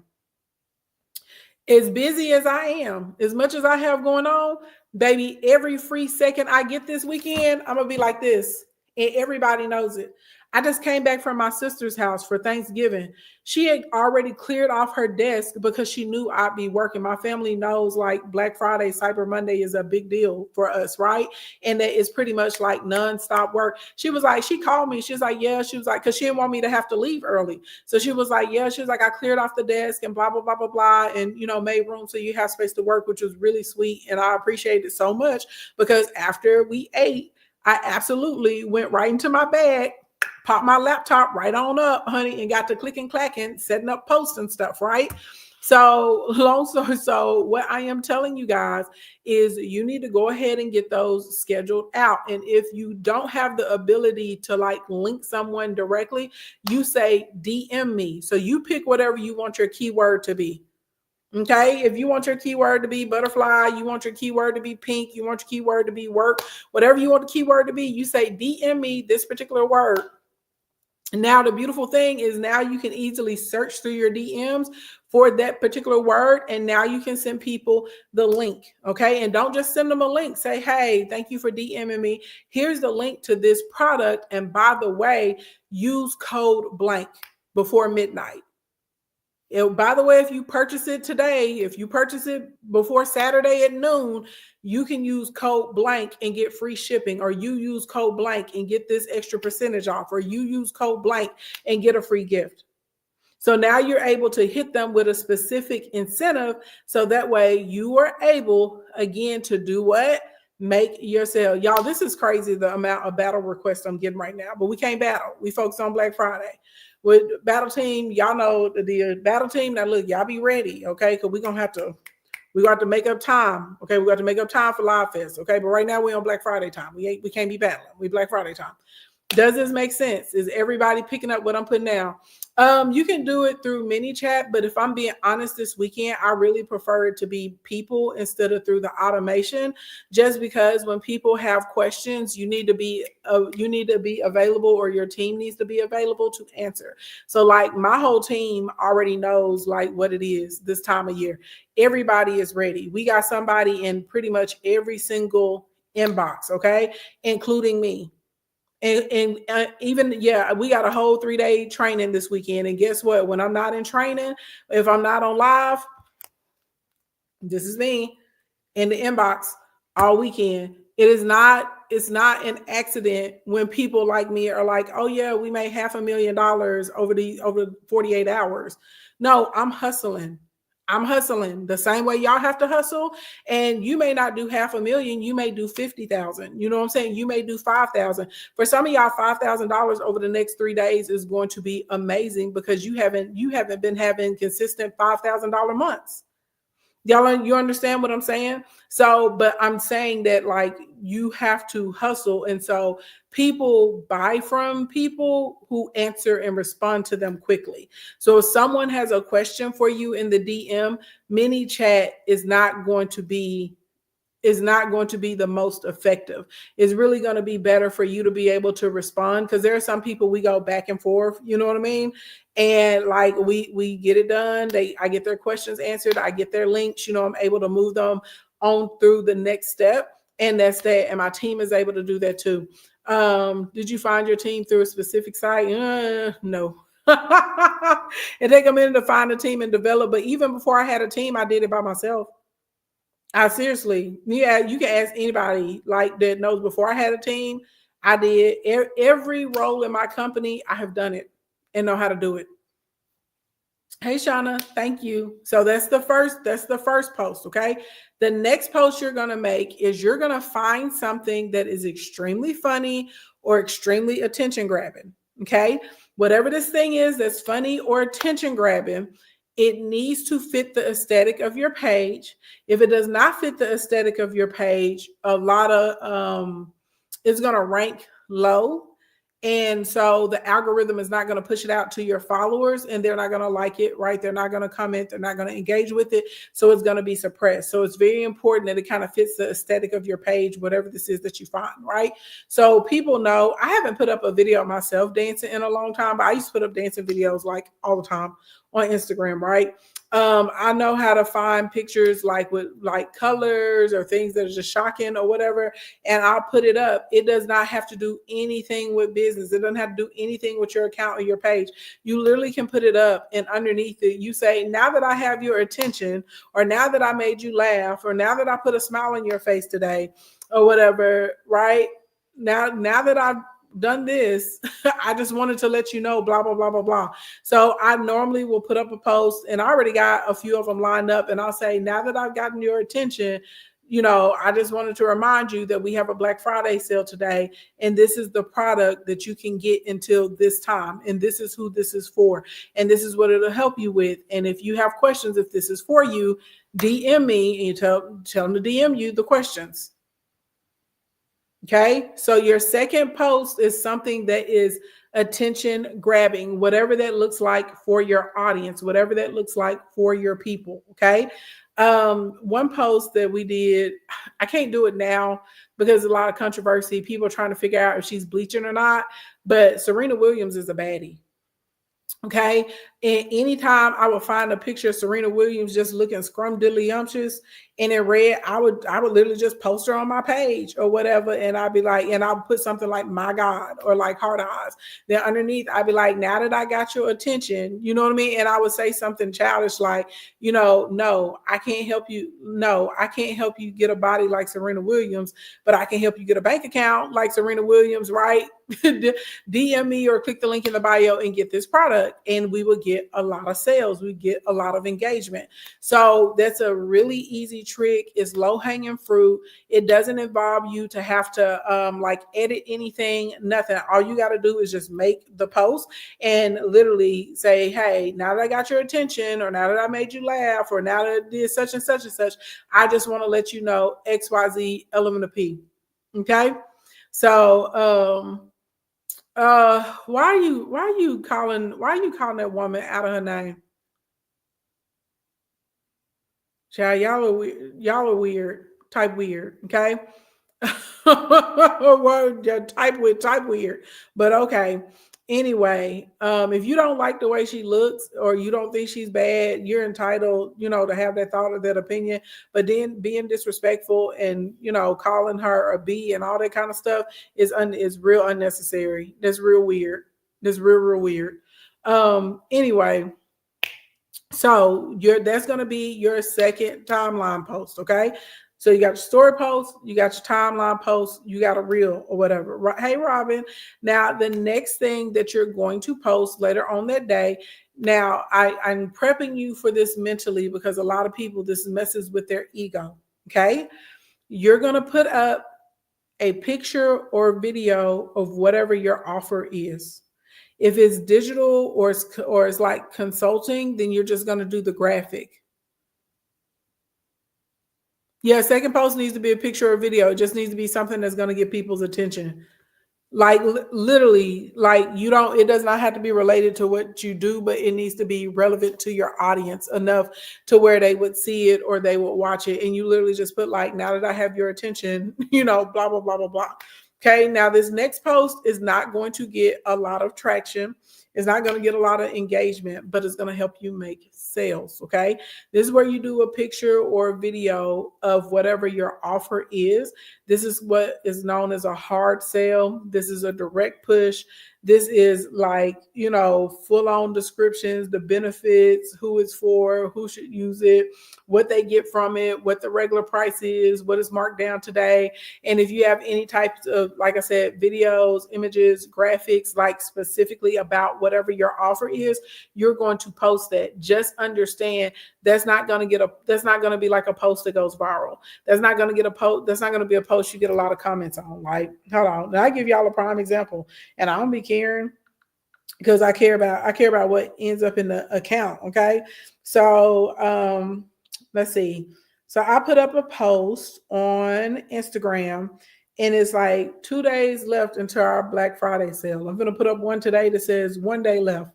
As busy as I am, as much as I have going on, baby, every free second I get this weekend, I'm going to be like this. And everybody knows it. I just came back from my sister's house for Thanksgiving. She had already cleared off her desk because she knew I'd be working. My family knows like Black Friday, Cyber Monday is a big deal for us, right? And that is pretty much like nonstop work. She was like, she called me. She was like, yeah, she was like, because she didn't want me to have to leave early. So she was like, yeah, she was like, I cleared off the desk and blah, blah, blah, blah, blah. And, you know, made room so you have space to work, which was really sweet. And I appreciate it so much because after we ate, I absolutely went right into my bag, popped my laptop right on up, honey, and got to clicking, clacking, setting up posts and stuff, right? So long story, so what I am telling you guys is you need to go ahead and get those scheduled out. And if you don't have the ability to like link someone directly, you say DM me. So you pick whatever you want your keyword to be. Okay, if you want your keyword to be butterfly, you want your keyword to be pink, you want your keyword to be work, whatever you want the keyword to be, you say DM me this particular word. Now, the beautiful thing is now you can easily search through your DMs for that particular word. And now you can send people the link. Okay. And don't just send them a link. Say, hey, thank you for DMing me. Here's the link to this product. And by the way, use code blank before midnight. By the way, if you purchase it today, if you purchase it before Saturday at noon, you can use code blank and get free shipping, or you use code blank and get this extra percentage off, or you use code blank and get a free gift. So now you're able to hit them with a specific incentive. So that way you are able, again, to do what? Make your sale. Y'all, this is crazy, the amount of battle requests I'm getting right now, but we can't battle. We focus on Black Friday. With battle team, y'all know the battle team. Now look, y'all be ready, okay? Because we're gonna have to make up time. Okay, we got to make up time for Live Fest. Okay, but right now we're on Black Friday time. We can't be battling. We Black Friday time. Does this make sense? Is everybody picking up what I'm putting down? You can do it through ManyChat, but if I'm being honest, this weekend, I really prefer it to be people instead of through the automation, just because when people have questions, you need to be available, or your team needs to be available to answer. So like my whole team already knows like what it is this time of year. Everybody is ready. We got somebody in pretty much every single inbox, okay, including me. And even, yeah, we got a whole 3-day training this weekend. And guess what? When I'm not in training, if I'm not on live, this is me in the inbox all weekend. It's not an accident when people like me are like, oh yeah, we made $500,000 over 48 hours. No, I'm hustling. I'm hustling the same way y'all have to hustle. And you may not do 500,000, you may do 50,000. You know what I'm saying? You may do 5,000. For some of y'all, $5,000 over the next 3 days is going to be amazing because you haven't been having consistent $5,000 months. Y'all, you understand what I'm saying? So, but I'm saying that like you have to hustle. And so people buy from people who answer and respond to them quickly. So if someone has a question for you in the DM, ManyChat is not going to be the most effective. It's really going to be better for you to be able to respond because there are some people we go back and forth, you know what I mean? And like we get it done. I get their questions answered, I get their links, you know, I'm able to move them on through the next step. And that's that. And my team is able to do that too. Did you find your team through a specific site? No. It take a minute to find a team and develop, but even before I had a team, I did it by myself. I seriously, yeah, you can ask anybody like that knows. Before I had a team, I did every role in my company. I have done it and know how to do it. Hey, Shauna, thank you. So that's the first post. Okay. The next post you're going to make is you're going to find something that is extremely funny or extremely attention grabbing. Okay. Whatever this thing is that's funny or attention grabbing, it needs to fit the aesthetic of your page. If it does not fit the aesthetic of your page, a lot of it's going to rank low. And so the algorithm is not going to push it out to your followers and they're not going to like it, right? They're not going to comment. They're not going to engage with it. So it's going to be suppressed. So it's very important that it kind of fits the aesthetic of your page, whatever this is that you find, right? So people know I haven't put up a video of myself dancing in a long time, but I used to put up dancing videos like all the time on Instagram, right? I know how to find pictures like with like colors or things that are just shocking or whatever, and I'll put it up. It does not have to do anything with business. It doesn't have to do anything with your account or your page. You literally can put it up and underneath it, you say, now that I have your attention, or now that I made you laugh, or now that I put a smile on your face today, or whatever, right? Now that I've done this, I just wanted to let you know, blah, blah, blah, blah, blah. So I normally will put up a post, and I already got a few of them lined up, and I'll say, now that I've gotten your attention, you know, I just wanted to remind you that we have a Black Friday sale today, and this is the product that you can get until this time, and this is who this is for, and this is what it'll help you with. And if you have questions, if this is for you, DM me, and you tell them to DM you the questions. Okay, so your second post is something that is attention grabbing, whatever that looks like for your audience, whatever that looks like for your people. Okay. One post that we did, I can't do it now because a lot of controversy. People are trying to figure out if she's bleaching or not, but Serena Williams is a baddie. Okay. And anytime I would find a picture of Serena Williams just looking scrumdiddlyumptious and in red, I would literally just post her on my page or whatever. And I'd be like, and I'll put something like my God or like heart eyes. Then underneath, I'd be like, now that I got your attention, you know what I mean? And I would say something childish like, you know, no, I can't help you. No, I can't help you get a body like Serena Williams, but I can help you get a bank account like Serena Williams, right? DM me or click the link in the bio and get this product, and we will get a lot of sales. We get a lot of engagement. So that's a really easy trick. It's low hanging fruit. It doesn't involve you to have to like edit anything, nothing. All you got to do is just make the post and literally say, hey, now that I got your attention, or now that I made you laugh, or now that I did such and such and such, I just want to let you know XYZ element of P. Okay. So why are you calling that woman out of her name? Child, y'all are weird, type weird, okay? type weird. But okay. Anyway, if you don't like the way she looks or you don't think she's bad, you're entitled, you know, to have that thought or that opinion. But then being disrespectful and, you know, calling her a B and all that kind of stuff is real unnecessary. That's real weird. That's real weird. Anyway, so that's going to be your second timeline post. Okay. So you got your story post, you got your timeline post, you got a reel or whatever. Hey, Robin. Now, the next thing that you're going to post later on that day. Now, I'm prepping you for this mentally because a lot of people, this messes with their ego. Okay. You're going to put up a picture or video of whatever your offer is. If it's digital or it's like consulting, then you're just going to do the graphic. Yeah, second post needs to be a picture or video. It just needs to be something that's going to get people's attention. Like literally, like it does not have to be related to what you do, but it needs to be relevant to your audience enough to where they would see it or they would watch it. And you literally just put like, now that I have your attention, blah, blah, blah, blah, blah. Okay, now this next post is not going to get a lot of traction. It's not going to get a lot of engagement, but it's going to help you make sales. Okay, this is where you do a picture or a video of whatever your offer is. This is what is known as a hard sell. This is a direct push. This is like, full on descriptions, the benefits, who it's for, who should use it, what they get from it, what the regular price is, what is marked down today. And if you have any types of, like I said, videos, images, graphics, like specifically about whatever your offer is, you're going to post that. Just understand that's not going to be like a post that goes viral. That's not going to get a post. That's not going to be a post you get a lot of comments on. Like, hold on. Now I give y'all a prime example, and I don't be caring because I care about what ends up in the account. Okay. So, let's see. So I put up a post on Instagram and it's like 2 days left until our Black Friday sale. I'm going to put up one today that says 1 day left.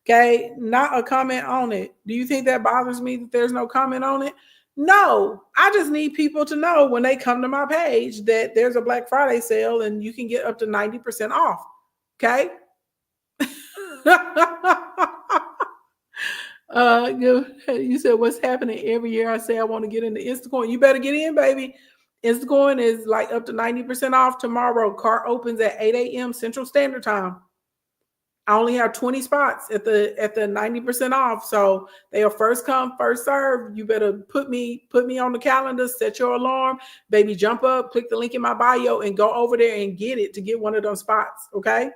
Okay. Not a comment on it. Do you think that bothers me that there's no comment on it? No, I just need people to know when they come to my page that there's a Black Friday sale and you can get up to 90% off. Okay. You said what's happening every year? I say I want to get into Instacoin. You better get in, baby. Instacoin is like up to 90% off tomorrow. Cart opens at 8 a.m. Central Standard Time. I only have 20 spots at the 90% off. So they are first come, first serve. You better put me on the calendar, set your alarm, baby, jump up, click the link in my bio and go over there and get it to get one of those spots. Okay.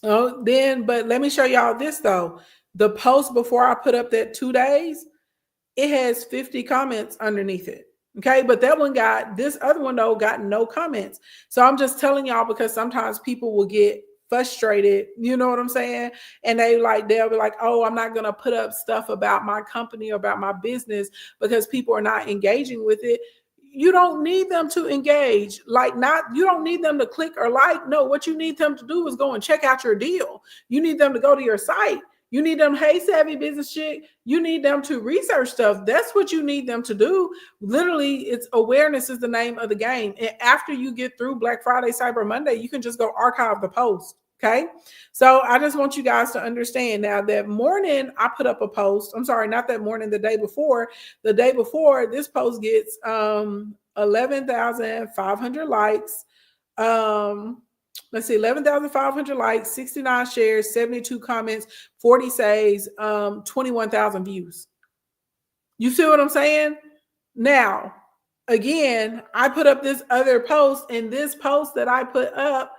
Oh, but let me show y'all this though. The post before I put up that 2 days, it has 50 comments underneath it. Okay. But this other one though got no comments. So I'm just telling y'all because sometimes people will get frustrated, you know what I'm saying? And they'll be like, oh, I'm not going to put up stuff about my company or about my business because people are not engaging with it. You don't need them to engage. You don't need them to click or like. No, what you need them to do is go and check out your deal. You need them to go to your site. You need them, hey, savvy business chick. You need them to research stuff. That's what you need them to do. Literally, it's awareness is the name of the game. And after you get through Black Friday, Cyber Monday, you can just go archive the post. Okay. So I just want you guys to understand now that morning I put up a post. I'm sorry, not that morning, the day before. The day before this post gets 11,500 likes. Let's see, 11,500 likes, 69 shares, 72 comments, 40 saves, 21,000 views. You see what I'm saying? Now, again, I put up this other post, and this post that I put up,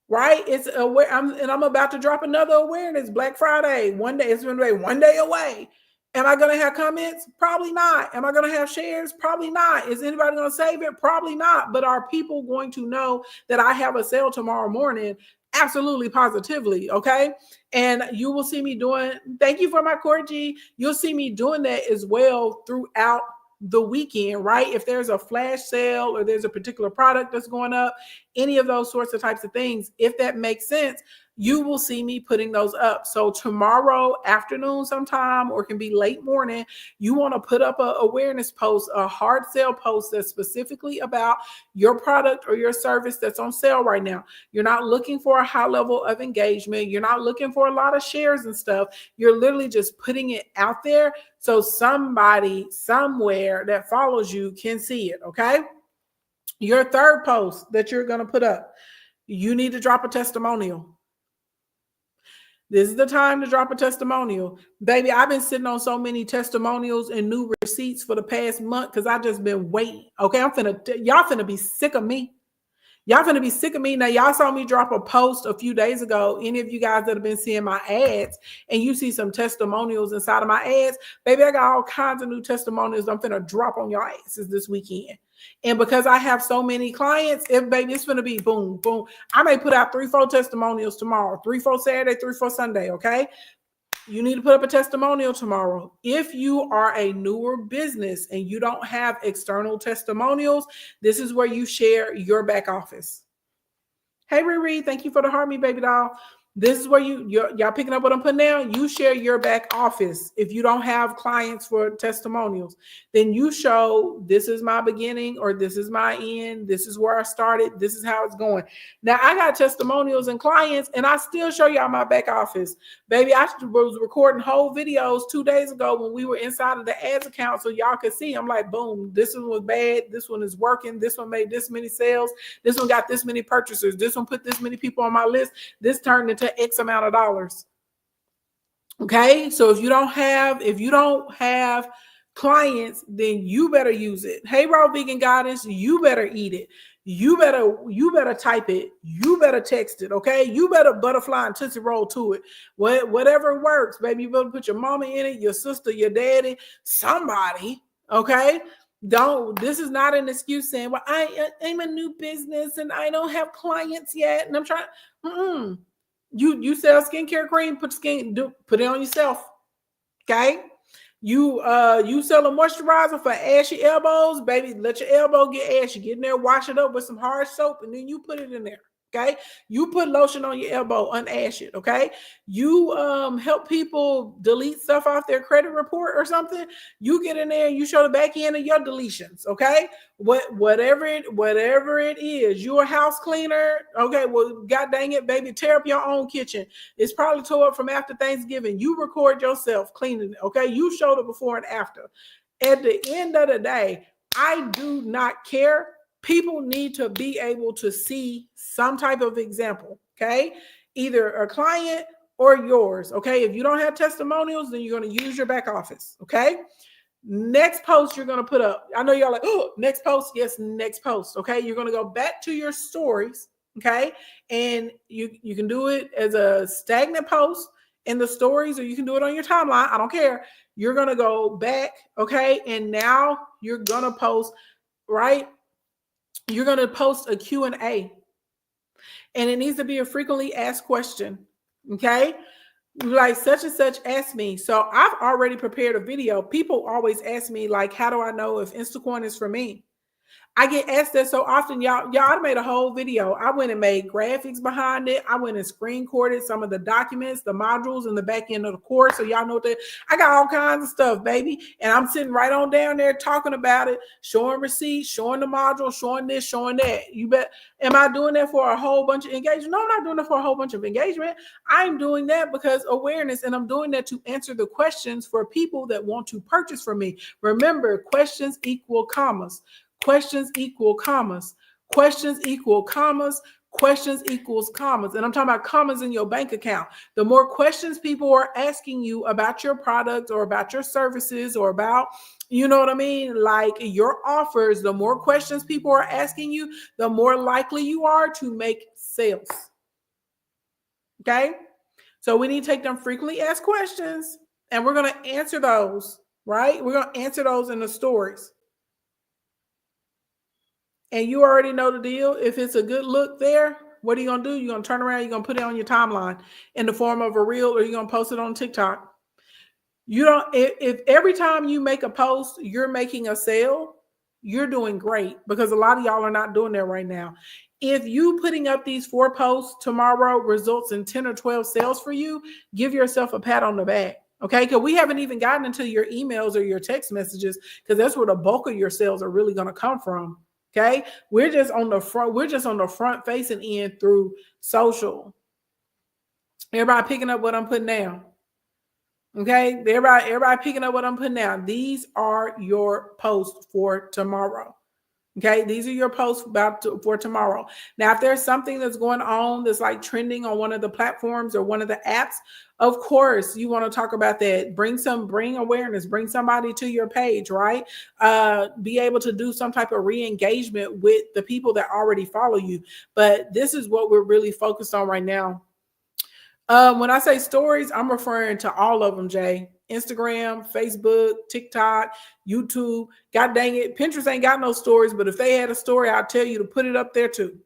right? It's I'm about to drop another awareness. Black Friday, 1 day. It's been 1 day away. Am I going to have comments? Probably not. Am I going to have shares? Probably not. Is anybody going to save it? Probably not. But are people going to know that I have a sale tomorrow morning? Absolutely, positively. Okay. And you will see me doing, thank you for my Corgi. You'll see me doing that as well throughout the weekend, right? If there's a flash sale or there's a particular product that's going up, any of those sorts of types of things, if that makes sense, you will see me putting those up. So tomorrow afternoon sometime, or it can be late morning, you want to put up an awareness post, a hard sale post that's specifically about your product or your service that's on sale right now. You're not looking for a high level of engagement. You're not looking for a lot of shares and stuff. You're literally just putting it out there so somebody somewhere that follows you can see it, okay? Your third post that you're going to put up, you need to drop a testimonial. This is the time to drop a testimonial. Baby, I've been sitting on so many testimonials and new receipts for the past month because I just been waiting. Okay, y'all finna be sick of me. Y'all finna be sick of me. Now, y'all saw me drop a post a few days ago. Any of you guys that have been seeing my ads and you see some testimonials inside of my ads, baby, I got all kinds of new testimonials I'm finna drop on your asses this weekend. And because I have so many clients, baby, it's gonna be boom, boom. I may put out 3-4 testimonials tomorrow, 3-4 Saturday, 3-4 Sunday. Okay. You need to put up a testimonial tomorrow. If you are a newer business and you don't have external testimonials, this is where you share your back office. Hey, Riri, thank you for the heart me, baby doll. This is where y'all picking up what I'm putting down. You share your back office. If you don't have clients for testimonials, then you show this is my beginning or this is my end. This is where I started. This is how it's going. Now I got testimonials and clients and I still show y'all my back office. Baby, I was recording whole videos 2 days ago when we were inside of the ads account so y'all could see. I'm like, boom, this one was bad. This one is working. This one made this many sales. This one got this many purchasers. This one put this many people on my list. This turned into X amount of dollars. Okay, so if you don't have clients, then you better use it. Hey, Raw Vegan Goddess, you better eat it. You better type it. You better text it. Okay, you better butterfly and Tootsie Roll to it. Whatever works, baby. You better put your mama in it, your sister, your daddy, somebody. Okay. This is not an excuse saying, well, I'm a new business and I don't have clients yet. And I'm trying. You sell skincare cream, put it on yourself. Okay. You sell a moisturizer for ashy elbows, baby. Let your elbow get ashy. Get in there, wash it up with some hard soap, and then you put it in there. Okay, you put lotion on your elbow, unash it. Okay, you help people delete stuff off their credit report or something. You get in there and you show the back end of your deletions. Okay, whatever it is, you're a house cleaner. Okay, well, god dang it, baby, tear up your own kitchen. It's probably tore up from after Thanksgiving. You record yourself cleaning it. Okay, you show the before and after. At the end of the day, I do not care. People need to be able to see some type of example, okay? Either a client or yours, okay? If you don't have testimonials, then you're going to use your back office, okay? Next post you're going to put up. I know y'all like, oh, next post. Yes, next post, okay? You're going to go back to your stories, okay? And you can do it as a stagnant post in the stories or you can do it on your timeline. I don't care. You're going to go back, okay? And now you're going to post, right? You're going to post a Q&A and it needs to be a frequently asked question. Okay. Like such and such asked me. So I've already prepared a video. People always ask me like, how do I know if Instacoin is for me? I get asked that so often. Y'all made a whole video. I went and made graphics behind it. I went and screen recorded some of the documents, the modules in the back end of the course. So y'all know that I got all kinds of stuff, baby. And I'm sitting right on down there talking about it, showing receipts, showing the module, showing this, showing that. You bet. Am I doing that for a whole bunch of engagement? No, I'm not doing that for a whole bunch of engagement. I'm doing that because awareness, and I'm doing that to answer the questions for people that want to purchase from me. Remember, questions equal commas. Questions equal commas. Questions equal commas. Questions equals commas. And I'm talking about commas in your bank account. The more questions people are asking you about your product or about your services or about, you know what I mean? Like your offers, the more questions people are asking you, the more likely you are to make sales. Okay? So we need to take them frequently asked questions and we're going to answer those, right? We're going to answer those in the stories. And you already know the deal. If it's a good look there, what are you going to do? You're going to turn around, you're going to put it on your timeline in the form of a reel or you're going to post it on TikTok. You don't, if every time you make a post, you're making a sale, you're doing great because a lot of y'all are not doing that right now. If you putting up these 4 posts tomorrow results in 10 or 12 sales for you, give yourself a pat on the back. Okay, because we haven't even gotten into your emails or your text messages because that's where the bulk of your sales are really going to come from. Okay, we're just on the front facing end through social. Everybody picking up what I'm putting down. Okay, everybody picking up what I'm putting down. These are your posts for tomorrow. Okay, these are your posts for tomorrow. Now, if there's something that's going on that's like trending on one of the platforms or one of the apps, of course, you want to talk about that. Bring awareness, bring somebody to your page, right? Be able to do some type of re-engagement with the people that already follow you. But this is what we're really focused on right now. When I say stories, I'm referring to all of them, Jay. Instagram, Facebook, TikTok, YouTube. God dang it, Pinterest ain't got no stories, but if they had a story, I'll tell you to put it up there too.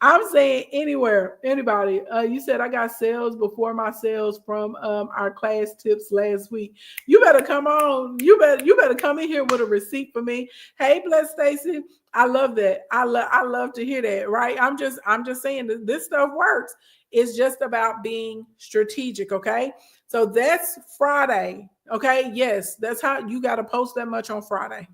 I'm saying anywhere, anybody. You said I got sales before my sales from our class tips last week. You better come on. You better come in here with a receipt for me. Hey, Bless Stacy. I love that. I love to hear that. Right. I'm just saying that this stuff works. It's just about being strategic. Okay. So that's Friday. Okay. Yes, that's how you got to post that much on Friday.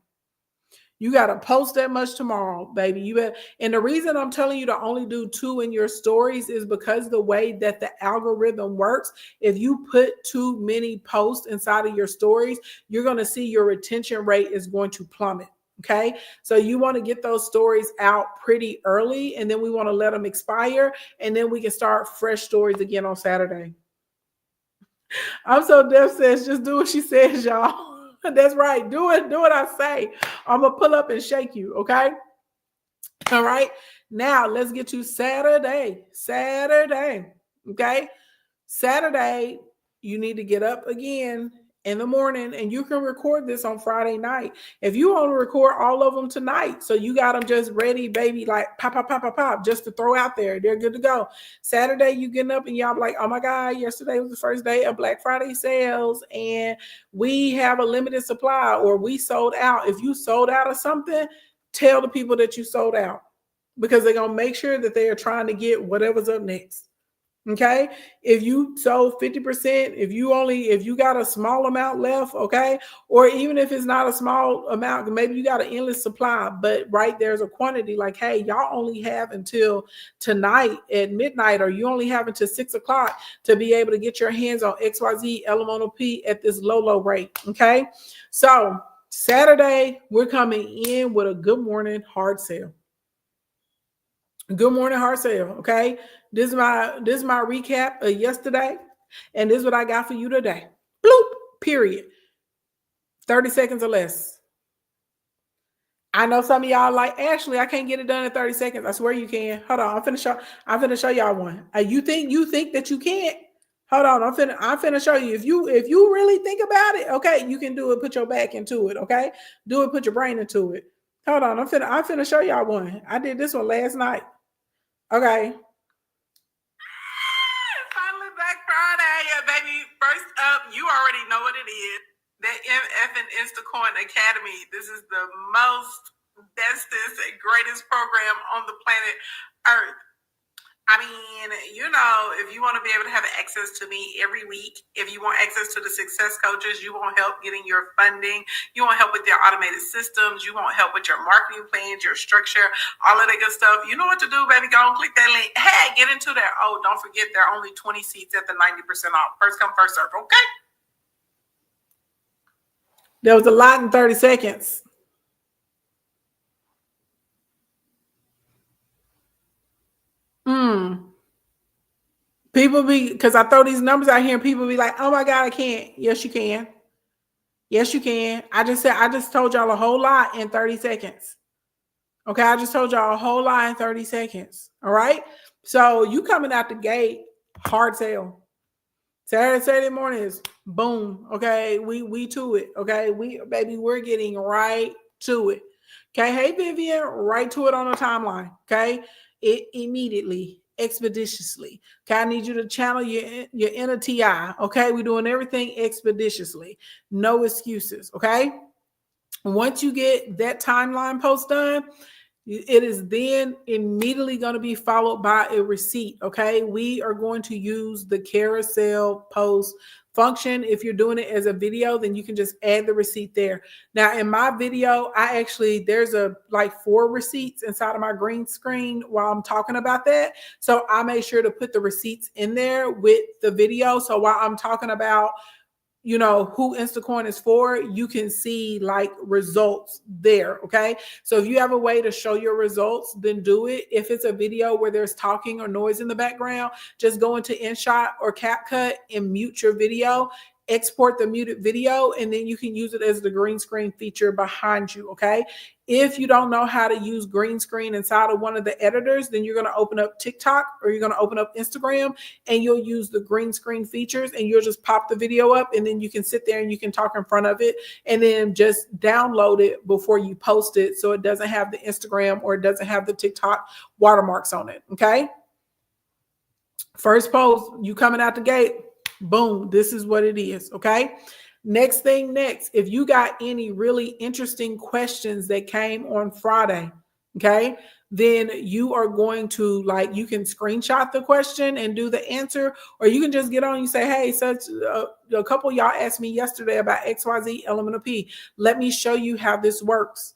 You got to post that much tomorrow, baby. You better. And the reason I'm telling you to only do 2 in your stories is because the way that the algorithm works, if you put too many posts inside of your stories, you're going to see your retention rate is going to plummet. Okay. So you want to get those stories out pretty early, and then we want to let them expire, and then we can start fresh stories again on Saturday. I'm so deaf says, just do what she says, y'all. That's right. Do what I say. I'm gonna pull up and shake you. Okay. All right. Now let's get to Saturday. Okay. Saturday, you need to get up again in the morning, and you can record this on Friday night. If you want to record all of them tonight, so you got them just ready, baby, like pop, just to throw out there. They're good to go. Saturday, you getting up and y'all be like, oh my God, yesterday was the first day of Black Friday sales, and we have a limited supply, or we sold out. If you sold out of something, tell the people that you sold out, because they're going to make sure that they are trying to get whatever's up next. Okay. If you sold 50%, if you got a small amount left, okay. Or even if it's not a small amount, maybe you got an endless supply, but right there's a quantity like, hey, y'all only have until tonight at midnight, or you only have until 6 o'clock to be able to get your hands on XYZ Elemental P at this low rate. Okay. So Saturday, we're coming in with a good morning hard sale. Good morning hard sale. Okay. This is my recap of yesterday, and this is what I got for you today. Bloop. Period. 30 seconds or less. I know some of y'all like, Ashley, I can't get it done in 30 seconds. I swear you can. Hold on. I'm finna show y'all one. You think that you can't? Hold on. I'm finna show you. If you really think about it, okay, you can do it. Put your back into it. Okay. Do it. Put your brain into it. Hold on. I'm finna show y'all one. I did this one last night. Okay. Finally Black Friday, baby. First up, you already know what it is. The MF and Instacoin Academy. This is the most bestest and greatest program on the planet Earth. I mean, you know, if you want to be able to have access to me every week, if you want access to the success coaches, you want help getting your funding, you want help with your automated systems, you want help with your marketing plans, your structure, all of that good stuff. You know what to do, baby. Go and click that link. Hey, get into there. Oh, don't forget, there are only 20 seats at the 90% off. First come, first serve. Okay. There was a lot in 30 seconds. People because I throw these numbers out here and people be like, oh my God, I can't. Yes, you can. Yes, you can. I just told y'all a whole lot in 30 seconds. Okay, I just told y'all a whole lot in 30 seconds. All right. So you coming out the gate, hard sale. Saturday morning is boom. Okay, we to it. Okay, we're getting right to it. Okay, hey Vivian, right to it on the timeline. Okay, it immediately, expeditiously. Okay, I need you to channel your inner TI. Okay, we're doing everything expeditiously. No excuses. Okay, once you get that timeline post done, it is then immediately going to be followed by a receipt. Okay. We are going to use the carousel post function. If you're doing it as a video, then you can just add the receipt there. Now in my video, there's like 4 receipts inside of my green screen while I'm talking about that. So I made sure to put the receipts in there with the video. So while I'm talking about you know, who Instacoin is for, you can see like results there. Okay. So if you have a way to show your results, then do it. If it's a video where there's talking or noise in the background, just go into InShot or CapCut and mute your video, export the muted video, and then you can use it as the green screen feature behind you. Okay. If you don't know how to use green screen inside of one of the editors, then you're going to open up TikTok or you're going to open up Instagram, and you'll use the green screen features, and you'll just pop the video up, and then you can sit there and you can talk in front of it, and then just download it before you post it so it doesn't have the Instagram or it doesn't have the TikTok watermarks on it. Okay. First post, you coming out the gate, boom, this is what it is. Okay. Next thing next, if you got any really interesting questions that came on Friday, okay, then you are going to, like, you can screenshot the question and do the answer, or you can just get on and say, hey, such a couple of y'all asked me yesterday about XYZ element of P. Let me show you how this works.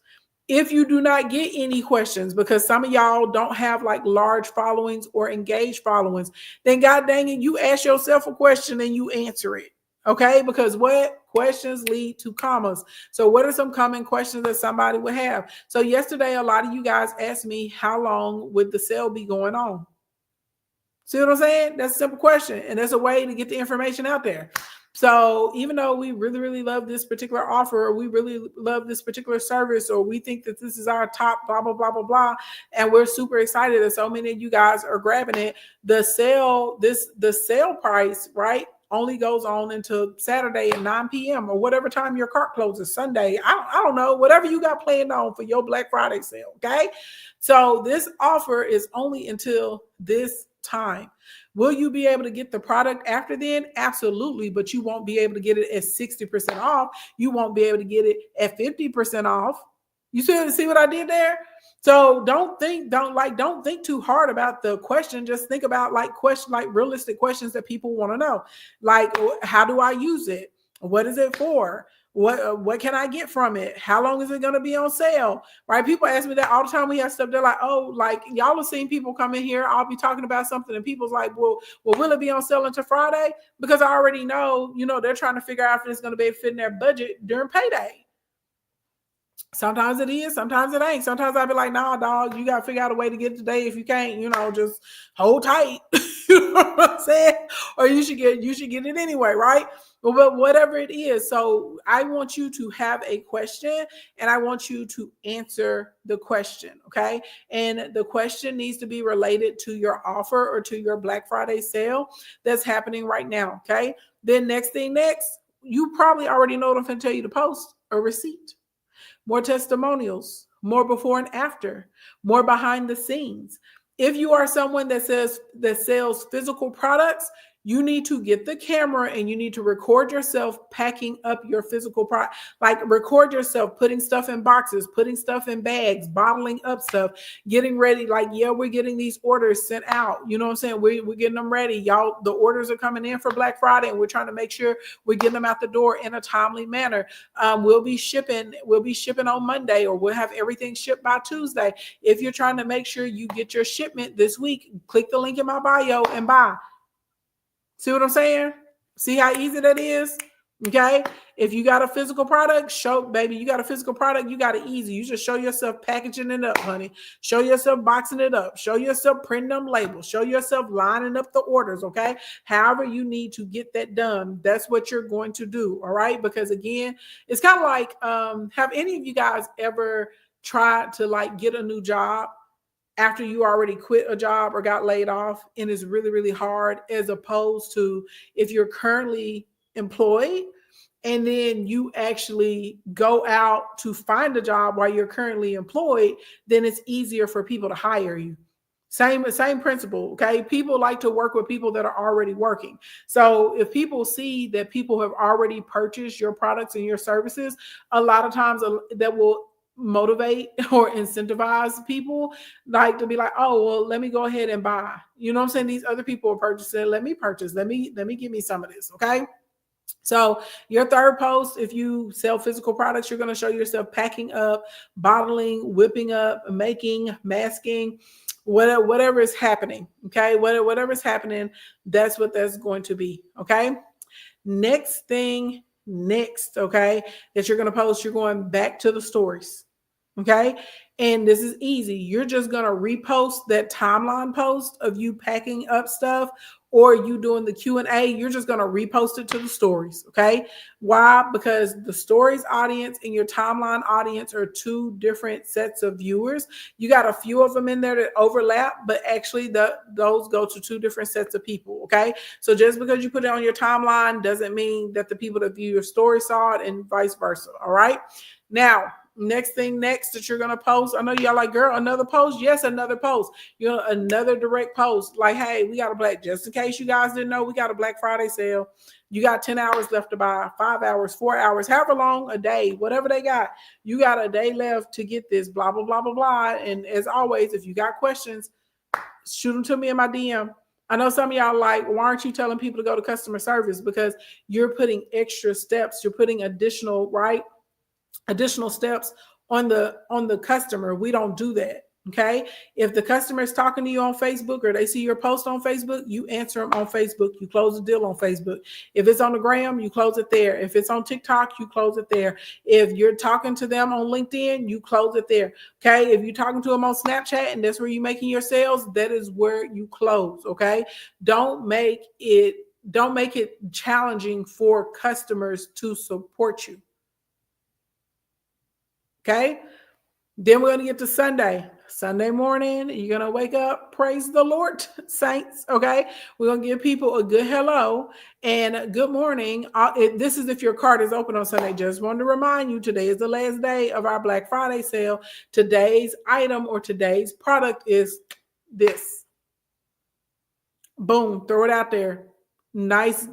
If you do not get any questions, because some of y'all don't have like large followings or engaged followings, then God dang it, you ask yourself a question and you answer it. Okay, because what questions lead to commas? So what are some common questions that somebody would have? So yesterday, a lot of you guys asked me, how long would the sale be going on? See what I'm saying? That's a simple question, and that's a way to get the information out there. So even though we really, really love this particular offer, or we really love this particular service, or we think that this is our top blah, blah, blah, blah, blah, and we're super excited that so many of you guys are grabbing it, the sale price, right, only goes on until Saturday at 9 p.m. or whatever time your cart closes, Sunday. I don't know, whatever you got planned on for your Black Friday sale, okay? So this offer is only until this time. Will you be able to get the product after then? Absolutely, but you won't be able to get it at 60% off. You won't be able to get it at 50% off. You see what I did there? So don't think too hard about the question. Just think about like realistic questions that people want to know. Like, how do I use it? What is it for? What can I get from it? How long is it going to be on sale? Right? People ask me that all the time. We have stuff. They're like, oh, like y'all have seen people come in here. I'll be talking about something, and people's like, well, will it be on sale until Friday? Because I already know, they're trying to figure out if it's going to be fit in their budget during payday. Sometimes it is, sometimes it ain't. Sometimes I'll be like, nah, dog, you got to figure out a way to get it today. If you can't, just hold tight. You know what I'm saying? Or you should get it anyway, right? But whatever it is. So I want you to have a question, and I want you to answer the question, okay? And the question needs to be related to your offer or to your Black Friday sale that's happening right now, okay? Then next, you probably already know what I'm going to tell you to post: a receipt. More testimonials, more before and after, more behind the scenes. If you are someone that sells physical products, you need to get the camera and you need to record yourself packing up your physical product. Like, record yourself putting stuff in boxes, putting stuff in bags, bottling up stuff, getting ready. Like, yeah, we're getting these orders sent out. You know what I'm saying? We're getting them ready. Y'all, the orders are coming in for Black Friday, and we're trying to make sure we're getting them out the door in a timely manner. We'll be shipping on Monday, or we'll have everything shipped by Tuesday. If you're trying to make sure you get your shipment this week, click the link in my bio and buy. See what I'm saying? See how easy that is? Okay. If you got a physical product, you got it easy. You just show yourself packaging it up, honey. Show yourself boxing it up. Show yourself printing them labels. Show yourself lining up the orders. Okay. However you need to get that done, that's what you're going to do. All right. Because again, it's kind of like, have any of you guys ever tried to like get a new job after you already quit a job or got laid off, and it's really, really hard, as opposed to if you're currently employed and then you actually go out to find a job while you're currently employed, then it's easier for people to hire you. Same principle, okay? People like to work with people that are already working. So if people see that people have already purchased your products and your services, a lot of times that will motivate or incentivize people, like, to be like, oh, well, let me go ahead and buy. You know what I'm saying? These other people are purchasing. Let me purchase. Let me give me some of this. Okay. So your third post, if you sell physical products, you're going to show yourself packing up, bottling, whipping up, making, masking, whatever is happening. Okay. Whatever is happening, that's what that's going to be. Okay. Next thing, okay, that you're going to post, you're going back to the stories. Okay. And this is easy. You're just going to repost that timeline post of you packing up stuff or you doing the Q&A. You're just going to repost it to the stories. Okay. Why? Because the stories audience and your timeline audience are two different sets of viewers. You got a few of them in there that overlap, but actually those go to two different sets of people. Okay. So just because you put it on your timeline doesn't mean that the people that view your story saw it and vice versa. All right. Now, next that you're going to post. I know y'all like, girl, another post. Yes, another post. You know, another direct post. Like, hey, we got just in case you guys didn't know, we got a Black Friday sale. You got 10 hours left to buy, 5 hours, 4 hours, however long a day, whatever they got. You got a day left to get this, blah, blah, blah, blah, blah. And as always, if you got questions, shoot them to me in my DM. I know some of y'all like, why aren't you telling people to go to customer service? Because you're putting extra steps. You're putting additional steps on the customer. We don't do that. Okay. If the customer is talking to you on Facebook or they see your post on Facebook, you answer them on Facebook. You close the deal on Facebook. If it's on the gram, you close it there. If it's on TikTok, you close it there. If you're talking to them on LinkedIn, you close it there. Okay. If you're talking to them on Snapchat and that's where you're making your sales, that is where you close. Okay. Don't make it challenging for customers to support you. Okay. Then we're going to get to Sunday morning. You're going to wake up. Praise the Lord, saints. Okay. We're going to give people a good hello and good morning. This is if your cart is open on Sunday. Just wanted to remind you, today is the last day of our Black Friday sale. Today's item or today's product is this. Boom. Throw it out there. Nice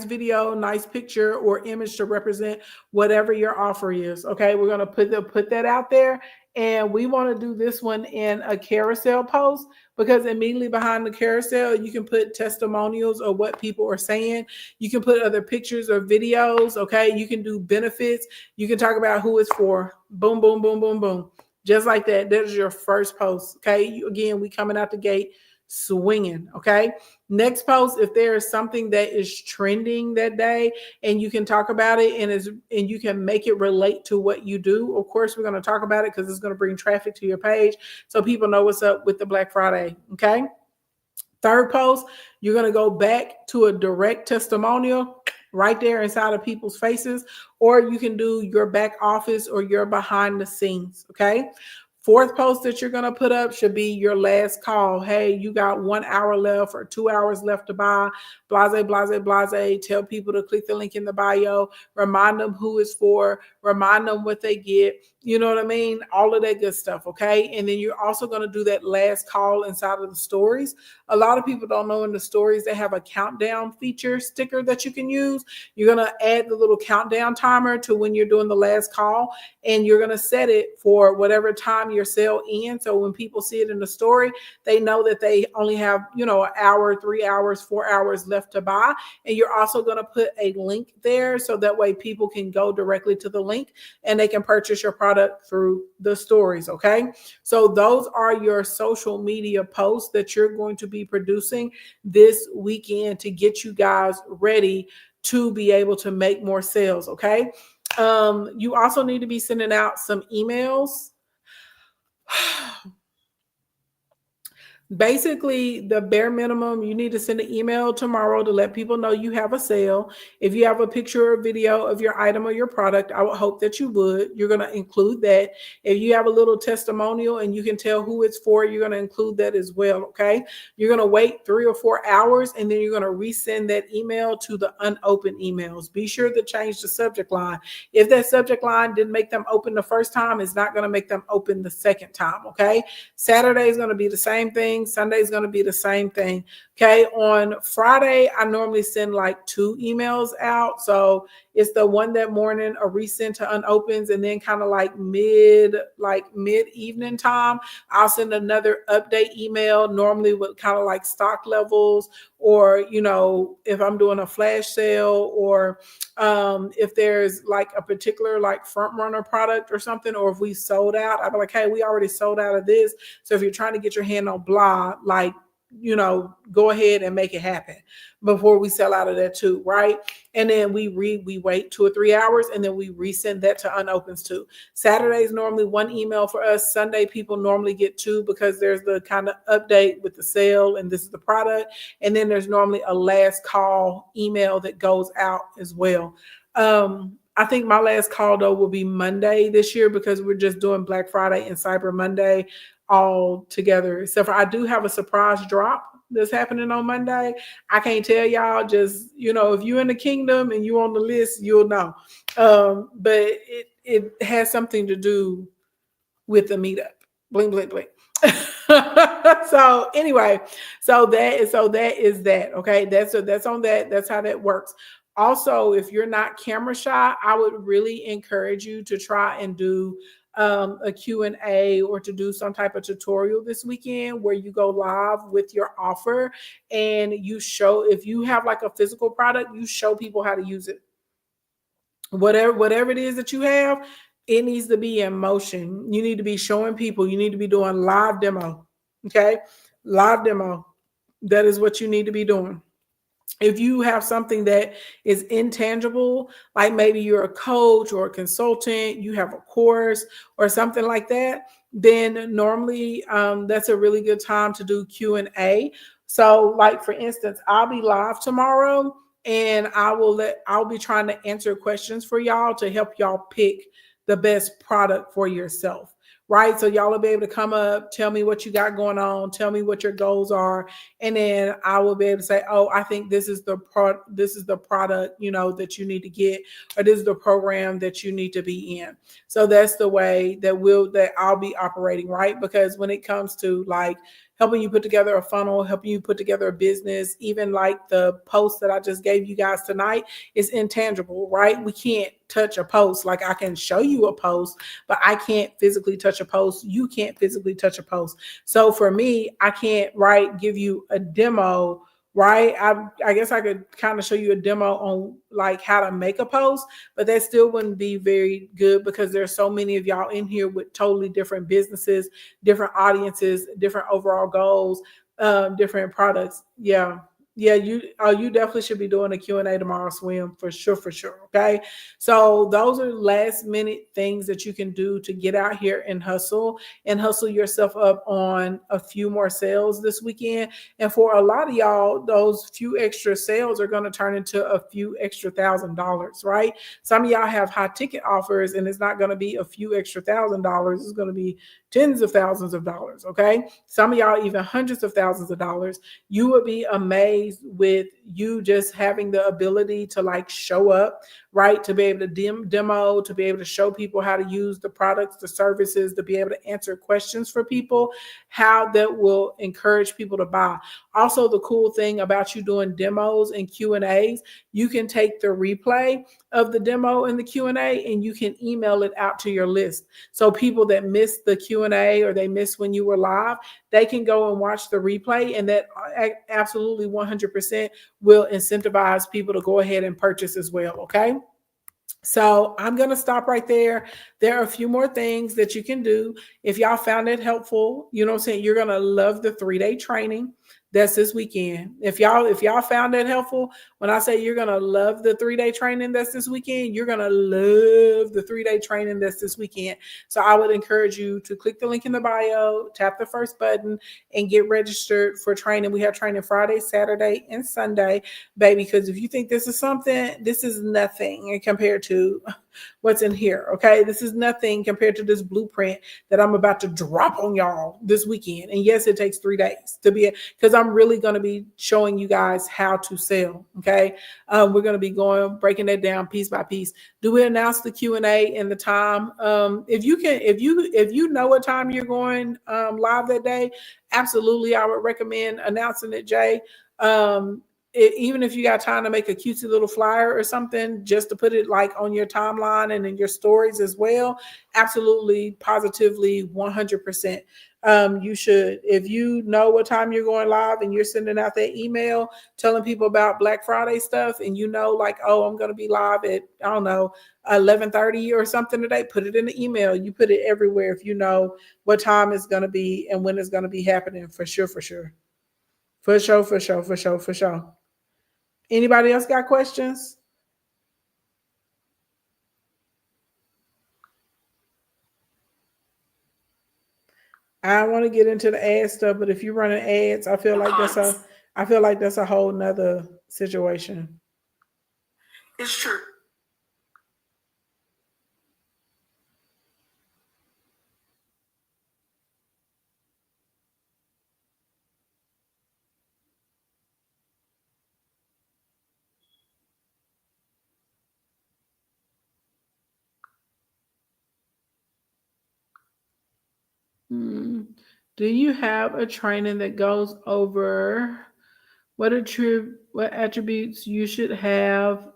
video, nice picture or image to represent whatever your offer is. Okay, we're going to put that out there, and we want to do this one in a carousel post, because immediately behind the carousel you can put testimonials of what people are saying. You can put other pictures or videos. Okay, you can do benefits. You can talk about who it's for. Boom, boom, boom, boom, boom. Just like that. That is your first post. Okay, again, we coming out the gate swinging. Okay, next post, if there is something that is trending that day and you can talk about it and you can make it relate to what you do, of course we're going to talk about it because it's going to bring traffic to your page so people know what's up with the Black Friday. Okay, third post, you're going to go back to a direct testimonial right there inside of people's faces, or you can do your back office or your behind the scenes. Okay, fourth post that you're going to put up should be your last call. Hey, you got 1 hour left or 2 hours left to buy. Blase, blase, blase. Tell people to click the link in the bio. Remind them who it's for. Remind them what they get. You know what I mean? All of that good stuff. Okay. And then you're also going to do that last call inside of the stories. A lot of people don't know in the stories they have a countdown feature sticker that you can use. You're going to add the little countdown timer to when you're doing the last call, and you're going to set it for whatever time your sale ends. So when people see it in the story, they know that they only have, an hour, 3 hours, 4 hours left to buy. And you're also going to put a link there so that way people can go directly to the link and they can purchase your product through the stories. Okay, so those are your social media posts that you're going to be producing this weekend to get you guys ready to be able to make more sales. Okay, you also need to be sending out some emails. Basically, the bare minimum, you need to send an email tomorrow to let people know you have a sale. If you have a picture or video of your item or your product, I would hope that you would. You're going to include that. If you have a little testimonial and you can tell who it's for, you're going to include that as well. Okay. You're going to wait 3 or 4 hours and then you're going to resend that email to the unopened emails. Be sure to change the subject line. If that subject line didn't make them open the first time, it's not going to make them open the second time. Okay. Saturday is going to be the same thing. Sunday is going to be the same thing. Okay. On Friday, I normally send like 2 emails out. So it's the one that morning, a resend to unopens, and then kind of like mid evening time, I'll send another update email, normally with kind of like stock levels, or, if I'm doing a flash sale, or if there's like a particular like front runner product or something, or if we sold out, I'll be like, hey, we already sold out of this. So if you're trying to get your hand on blah, like go ahead and make it happen before we sell out of that too, right? And then we wait 2 or 3 hours, and then we resend that to unopens too. Saturdays normally one email for us. Sunday people normally get two, because there's the kind of update with the sale and this is the product, and then there's normally a last call email that goes out as well. I think my last call though will be Monday this year, because we're just doing Black Friday and Cyber Monday all together. Except for I do have a surprise drop that's happening on Monday. I can't tell y'all. Just, if you're in the kingdom and you're on the list, you'll know. But it has something to do with the meetup. Bling, bling, bling. So anyway, that is that. Okay. That's on that. That's how that works. Also, if you're not camera shy, I would really encourage you to try and do a Q&A, or to do some type of tutorial this weekend where you go live with your offer and you show, if you have like a physical product, you show people how to use it. Whatever it is that you have, it needs to be in motion. You need to be showing people. You need to be doing live demo. Okay. Live demo. That is what you need to be doing. If you have something that is intangible, like maybe you're a coach or a consultant, you have a course or something like that, then normally that's a really good time to do Q&A. So like, for instance, I'll be live tomorrow, and I'll be trying to answer questions for y'all to help y'all pick the best product for yourself. Right. So y'all will be able to come up, tell me what you got going on, tell me what your goals are. And then I will be able to say, oh, I think this is the product, that you need to get, or this is the program that you need to be in. So that's the way that I'll be operating, right? Because when it comes to like helping you put together a funnel, helping you put together a business, even like the post that I just gave you guys tonight, is intangible, right? We can't touch a post. Like, I can show you a post, but I can't physically touch a post. You can't physically touch a post. So for me, I can't, give you a demo, right? I guess I could kind of show you a demo on like how to make a post, but that still wouldn't be very good, because there's so many of y'all in here with totally different businesses, different audiences, different overall goals, different products. You definitely should be doing a Q&A tomorrow, Swim, for sure. Okay. So those are last minute things that you can do to get out here and hustle yourself up on a few more sales this weekend. And for a lot of y'all, those few extra sales are going to turn into a few extra $1,000, right? Some of y'all have high ticket offers, and it's not going to be a few extra $1,000. It's going to be tens of thousands of dollars. Okay. Some of y'all even hundreds of thousands of dollars. You would be amazed with you just having the ability to like show up, right? To be able to demo, to be able to show people how to use the products, the services, to be able to answer questions for people, how that will encourage people to buy. Also, the cool thing about you doing demos and Q&As, you can take the replay of the demo and the Q&A, and you can email it out to your list. So people that missed the Q&A, or they missed when you were live, they can go and watch the replay, and that absolutely 100% will incentivize people to go ahead and purchase as well. Okay. So I'm going to stop right there. There are a few more things that you can do. If y'all found it helpful, you know what I'm saying, you're going to love the 3-day training that's this weekend. If y'all found that helpful, when I say you're going to love the 3-day training that's this weekend, you're going to love the 3-day training that's this weekend. So I would encourage you to click the link in the bio, tap the first button, and get registered for training. We have training Friday, Saturday, and Sunday, baby, because if you think this is something, this is nothing compared to what's in here. Okay. This is nothing compared to this blueprint that I'm about to drop on y'all this weekend. And yes, it takes 3 days to be, because I'm really going to be showing you guys how to sell. Okay. We're going to be breaking that down piece by piece. Do we announce the Q&A and the time? If you know what time you're going live that day, absolutely, I would recommend announcing it, Jay. Even if you got time to make a cutesy little flyer or something, just to put it like on your timeline and in your stories as well, absolutely, positively, 100%. You should, if you know what time you're going live and you're sending out that email telling people about Black Friday stuff, and you know, like, oh, I'm going to be live at, I don't know, 11:30 or something today, put it in the email. You put it everywhere if you know what time it's going to be and when it's going to be happening, for sure. For sure, for sure, for sure, for sure. Anybody else got questions? I want to get into the ad stuff, but if you're running ads, I feel like that's a whole nother situation. It's true. Do you have a training that goes over what attributes you should have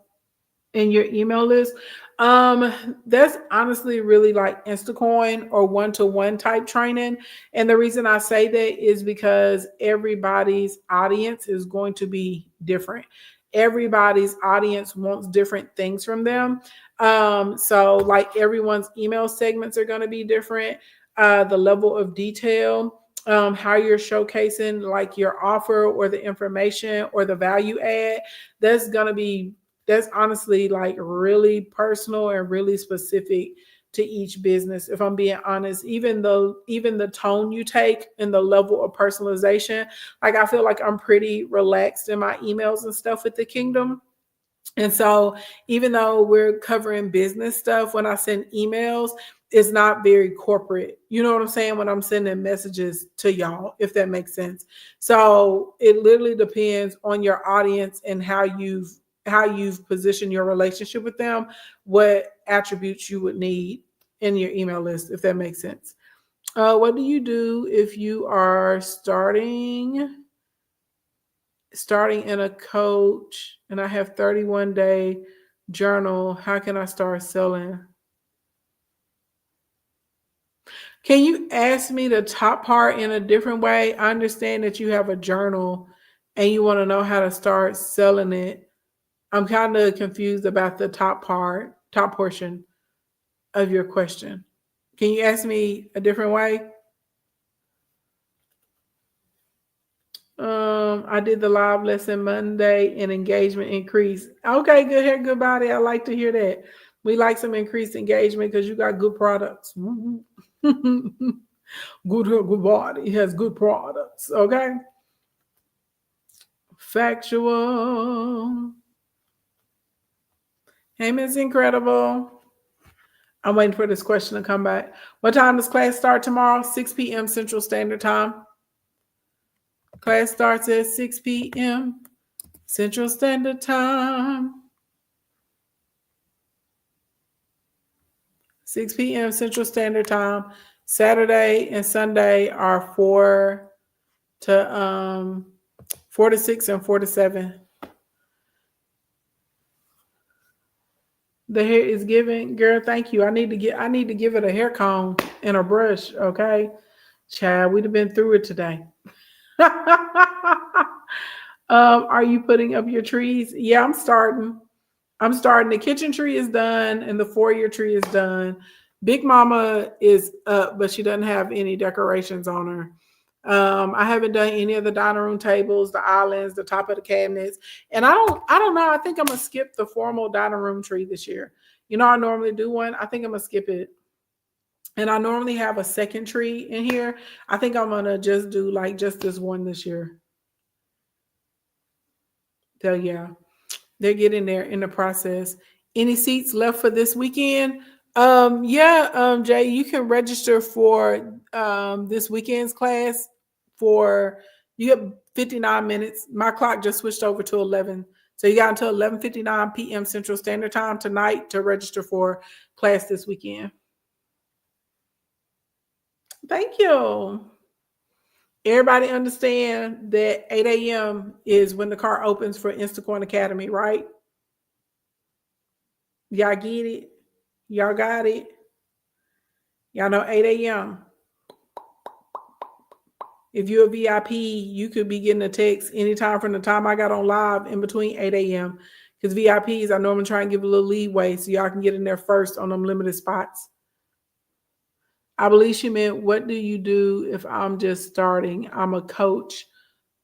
in your email list? That's honestly really like Instacoin or one-to-one type training. And the reason I say that is because everybody's audience is going to be different. Everybody's audience wants different things from them. So like everyone's email segments are going to be different. The level of detail, how you're showcasing like your offer or the information or the value add, that's going to be that's honestly like really personal and really specific to each business, if I'm being honest. Even the tone you take and the level of personalization, like I feel like I'm pretty relaxed in my emails and stuff with the kingdom. And so even though we're covering business stuff, when I send emails, it's not very corporate. You know what I'm saying? When I'm sending messages to y'all, if that makes sense. So it literally depends on your audience and how you've positioned your relationship with them, what attributes you would need in your email list, if that makes sense. What do you do if you are starting in a coach and I have 31-day journal? How can I start selling? Can you ask me the top part in a different way? I understand that you have a journal and you want to know how to start selling it. I'm kind of confused about the top portion of your question. Can you ask me a different way? I did the live lesson Monday and engagement increased. Okay, good hair, good body. I like to hear that. We like some increased engagement because you got good products. Good hair, good body. He has good products. Okay. Factual. Hey, Miss Incredible. I'm waiting for this question to come back. What time does class start tomorrow? 6 p.m. Central Standard Time. Class starts at 6 p.m. Central Standard Time. 6 p.m. Central Standard Time. Saturday and Sunday are 4 to 6 and 4 to 7. The hair is giving, girl. Thank you. I need to give it a hair comb and a brush. Okay, child, we'd have been through it today. Are you putting up your trees? Yeah, I'm starting. I'm starting. The kitchen tree is done and the foyer tree is done. Big Mama is up, but she doesn't have any decorations on her. I haven't done any of the dining room tables, the islands, the top of the cabinets, and I don't know. I think I'm gonna skip the formal dining room tree this year. You know, I normally do one. I think I'm gonna skip it, and I normally have a second tree in here. I think I'm gonna just do like just this one this year. So yeah, they're getting there in the process. Any seats left for this weekend? Yeah, Jay, you can register for this weekend's class for you have 59 minutes. My clock just switched over to 11. So you got until 11:59 p.m. Central Standard Time tonight to register for class this weekend. Thank you. Everybody understand that 8 a.m. is when the car opens for Instacorn Academy, right? Y'all get it? Y'all got it? Y'all know 8 a.m. If you're a VIP, you could be getting a text anytime from the time I got on live in between 8 a.m. Because VIPs, I normally try and give a little leeway so y'all can get in there first on them limited spots. I believe she meant, what do you do if I'm just starting? I'm a coach.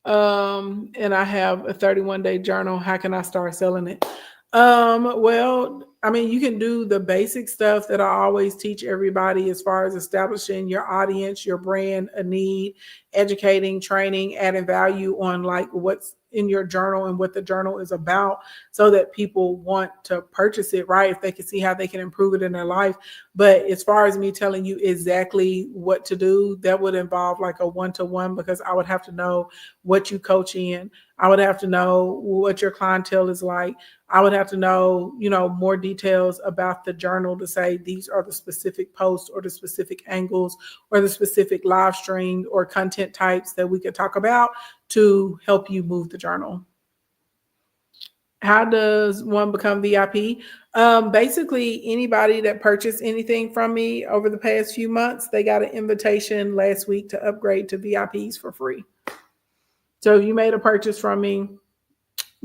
And I have a 31-day journal. How can I start selling it? Well, I mean, you can do the basic stuff that I always teach everybody as far as establishing your audience, your brand, a need, educating, training, adding value on like what's in your journal and what the journal is about so that people want to purchase it, right? If they can see how they can improve it in their life. But as far as me telling you exactly what to do, that would involve like a one-to-one because I would have to know what you coach in. I would have to know what your clientele is like. I would have to know, more details about the journal to say these are the specific posts or the specific angles or the specific live stream or content types that we could talk about to help you move the journal. How does one become VIP? Basically, anybody that purchased anything from me over the past few months, they got an invitation last week to upgrade to VIPs for free. So if you made a purchase from me,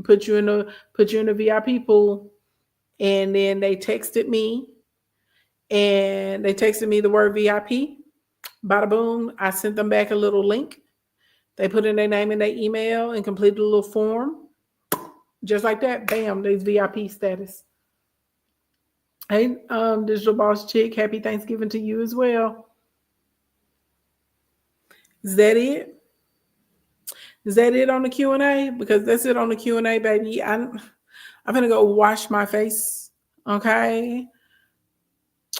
put you in a VIP pool, and then they texted me the word VIP. Bada boom, I sent them back a little link. They put in their name and their email and completed a little form. Just like that, bam, there's VIP status. Hey, Digital Boss Chick, happy Thanksgiving to you as well. Is that it? Is that it on the Q&A? Because that's it on the Q&A, baby. I'm gonna go wash my face. Okay.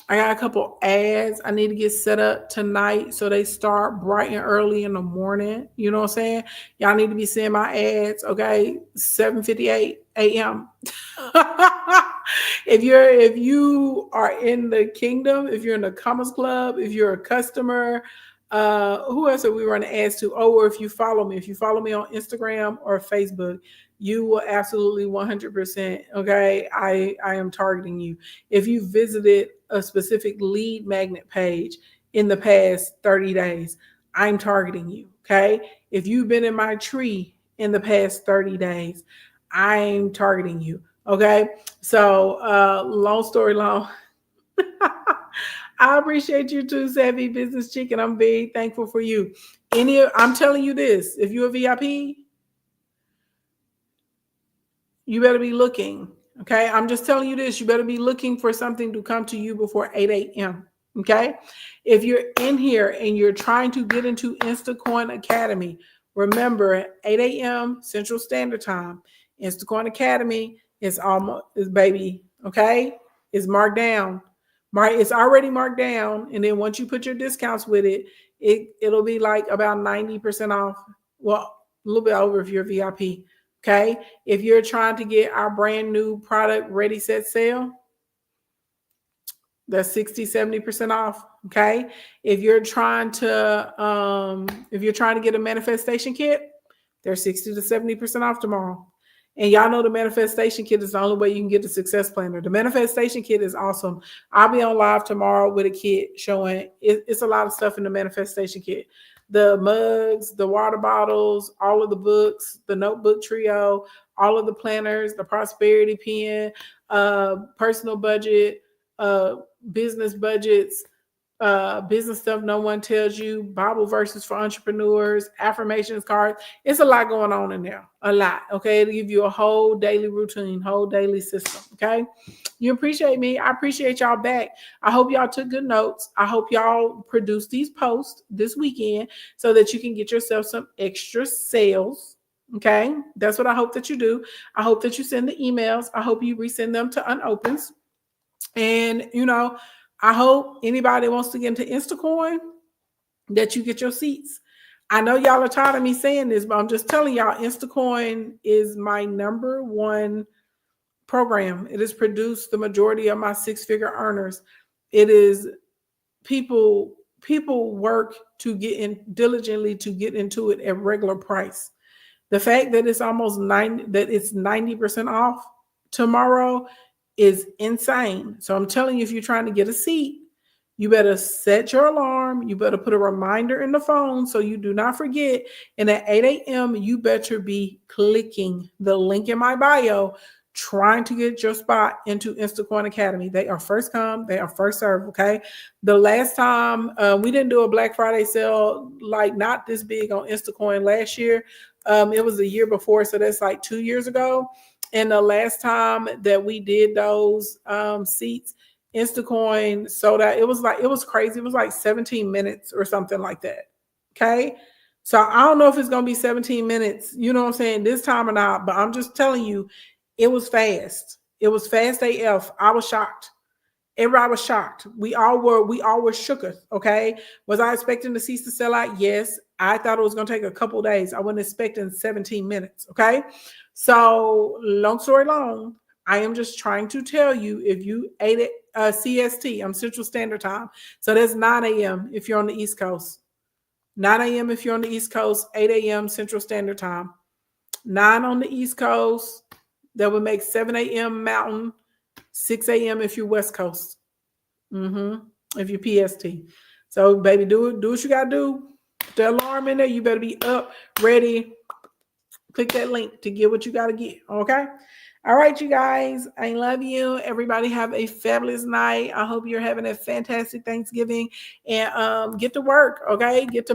I got a couple ads I need to get set up tonight so they start bright and early in the morning. You know what I'm saying? Y'all need to be seeing my ads, okay? 7:58 a.m. If you are in the kingdom, if you're in the Commerce Club, if you're a customer, who else are we running ads to? Oh, or if you follow me on Instagram or Facebook, you will absolutely 100%. Okay, I am targeting you. If you visited a specific lead magnet page in the past 30 days, I'm targeting you. Okay, if you've been in my tree in the past 30 days, I'm targeting you. Okay, so long story long. I appreciate you too, Savvy Business Chicken. I'm very thankful for you. I'm telling you this, if you're a VIP, you better be looking. Okay. I'm just telling you this. You better be looking for something to come to you before 8 a.m. Okay. If you're in here and you're trying to get into Instacoin Academy, remember 8 a.m. Central Standard Time. Instacoin Academy is baby. Okay. It's marked down. It's already marked down. And then once you put your discounts with it, it'll be like about 90% off. Well, a little bit over if you're a VIP. Okay. If you're trying to get our brand new product ready, set, sale, that's 60-70% off. Okay. If you're trying to get a manifestation kit, they're 60 to 70% off tomorrow. And y'all know the manifestation kit is the only way you can get the success planner. The manifestation kit is awesome. I'll be on live tomorrow with a kit showing it's a lot of stuff in the manifestation kit. The mugs, the water bottles, all of the books, the notebook trio, all of the planners, the prosperity pen, personal budget, business budgets, business stuff no one tells you, Bible verses for entrepreneurs, affirmations cards. It's a lot going on in there. A lot. Okay. It'll give you a whole daily routine, whole daily system. Okay. You appreciate me. I appreciate y'all back. I hope y'all took good notes. I hope y'all produce these posts this weekend so that you can get yourself some extra sales. Okay. That's what I hope that you do. I hope that you send the emails. I hope you resend them to unopens. And, I hope anybody wants to get into Instacoin that you get your seats. I know y'all are tired of me saying this, but I'm just telling y'all, Instacoin is my number one program. It has produced the majority of my 6-figure earners. It is people work to get in diligently to get into it at regular price. The fact that it's almost 90% off tomorrow is insane. So I'm telling you, if you're trying to get a seat, you better set your alarm. You better put a reminder in the phone so you do not forget. And at 8 a.m., you better be clicking the link in my bio, trying to get your spot into Instacoin Academy. They are first come, they are first serve. Okay. The last time we didn't do a Black Friday sale, like not this big on Instacoin last year. It was the year before, so that's like 2 years ago. And the last time that we did those seats, Instacoin sold out. It was crazy. It was like 17 minutes or something like that. Okay. So I don't know if it's gonna be 17 minutes, you know what I'm saying, this time or not, but I'm just telling you, it was fast. It was fast AF. I was shocked. Everybody was shocked. We all were shooketh. Okay. Was I expecting the seats to sell out? Yes. I thought it was gonna take a couple days. I wasn't expecting 17 minutes. Okay. So long story long, I am just trying to tell you, if you ate it CST, I'm Central Standard Time. So that's 9 a.m. if you're on the East Coast. 9 a.m. if you're on the East Coast, 8 a.m. Central Standard Time. 9 on the East Coast, that would make 7 a.m. Mountain, 6 a.m. if you're West Coast. If you're PST. So, baby, do what you got to do. Put the alarm in there. You better be up, ready. Click that link to get what you got to get, okay? All right, you guys, I love you. Everybody have a fabulous night. I hope you're having a fantastic Thanksgiving, and get to work, okay? Get to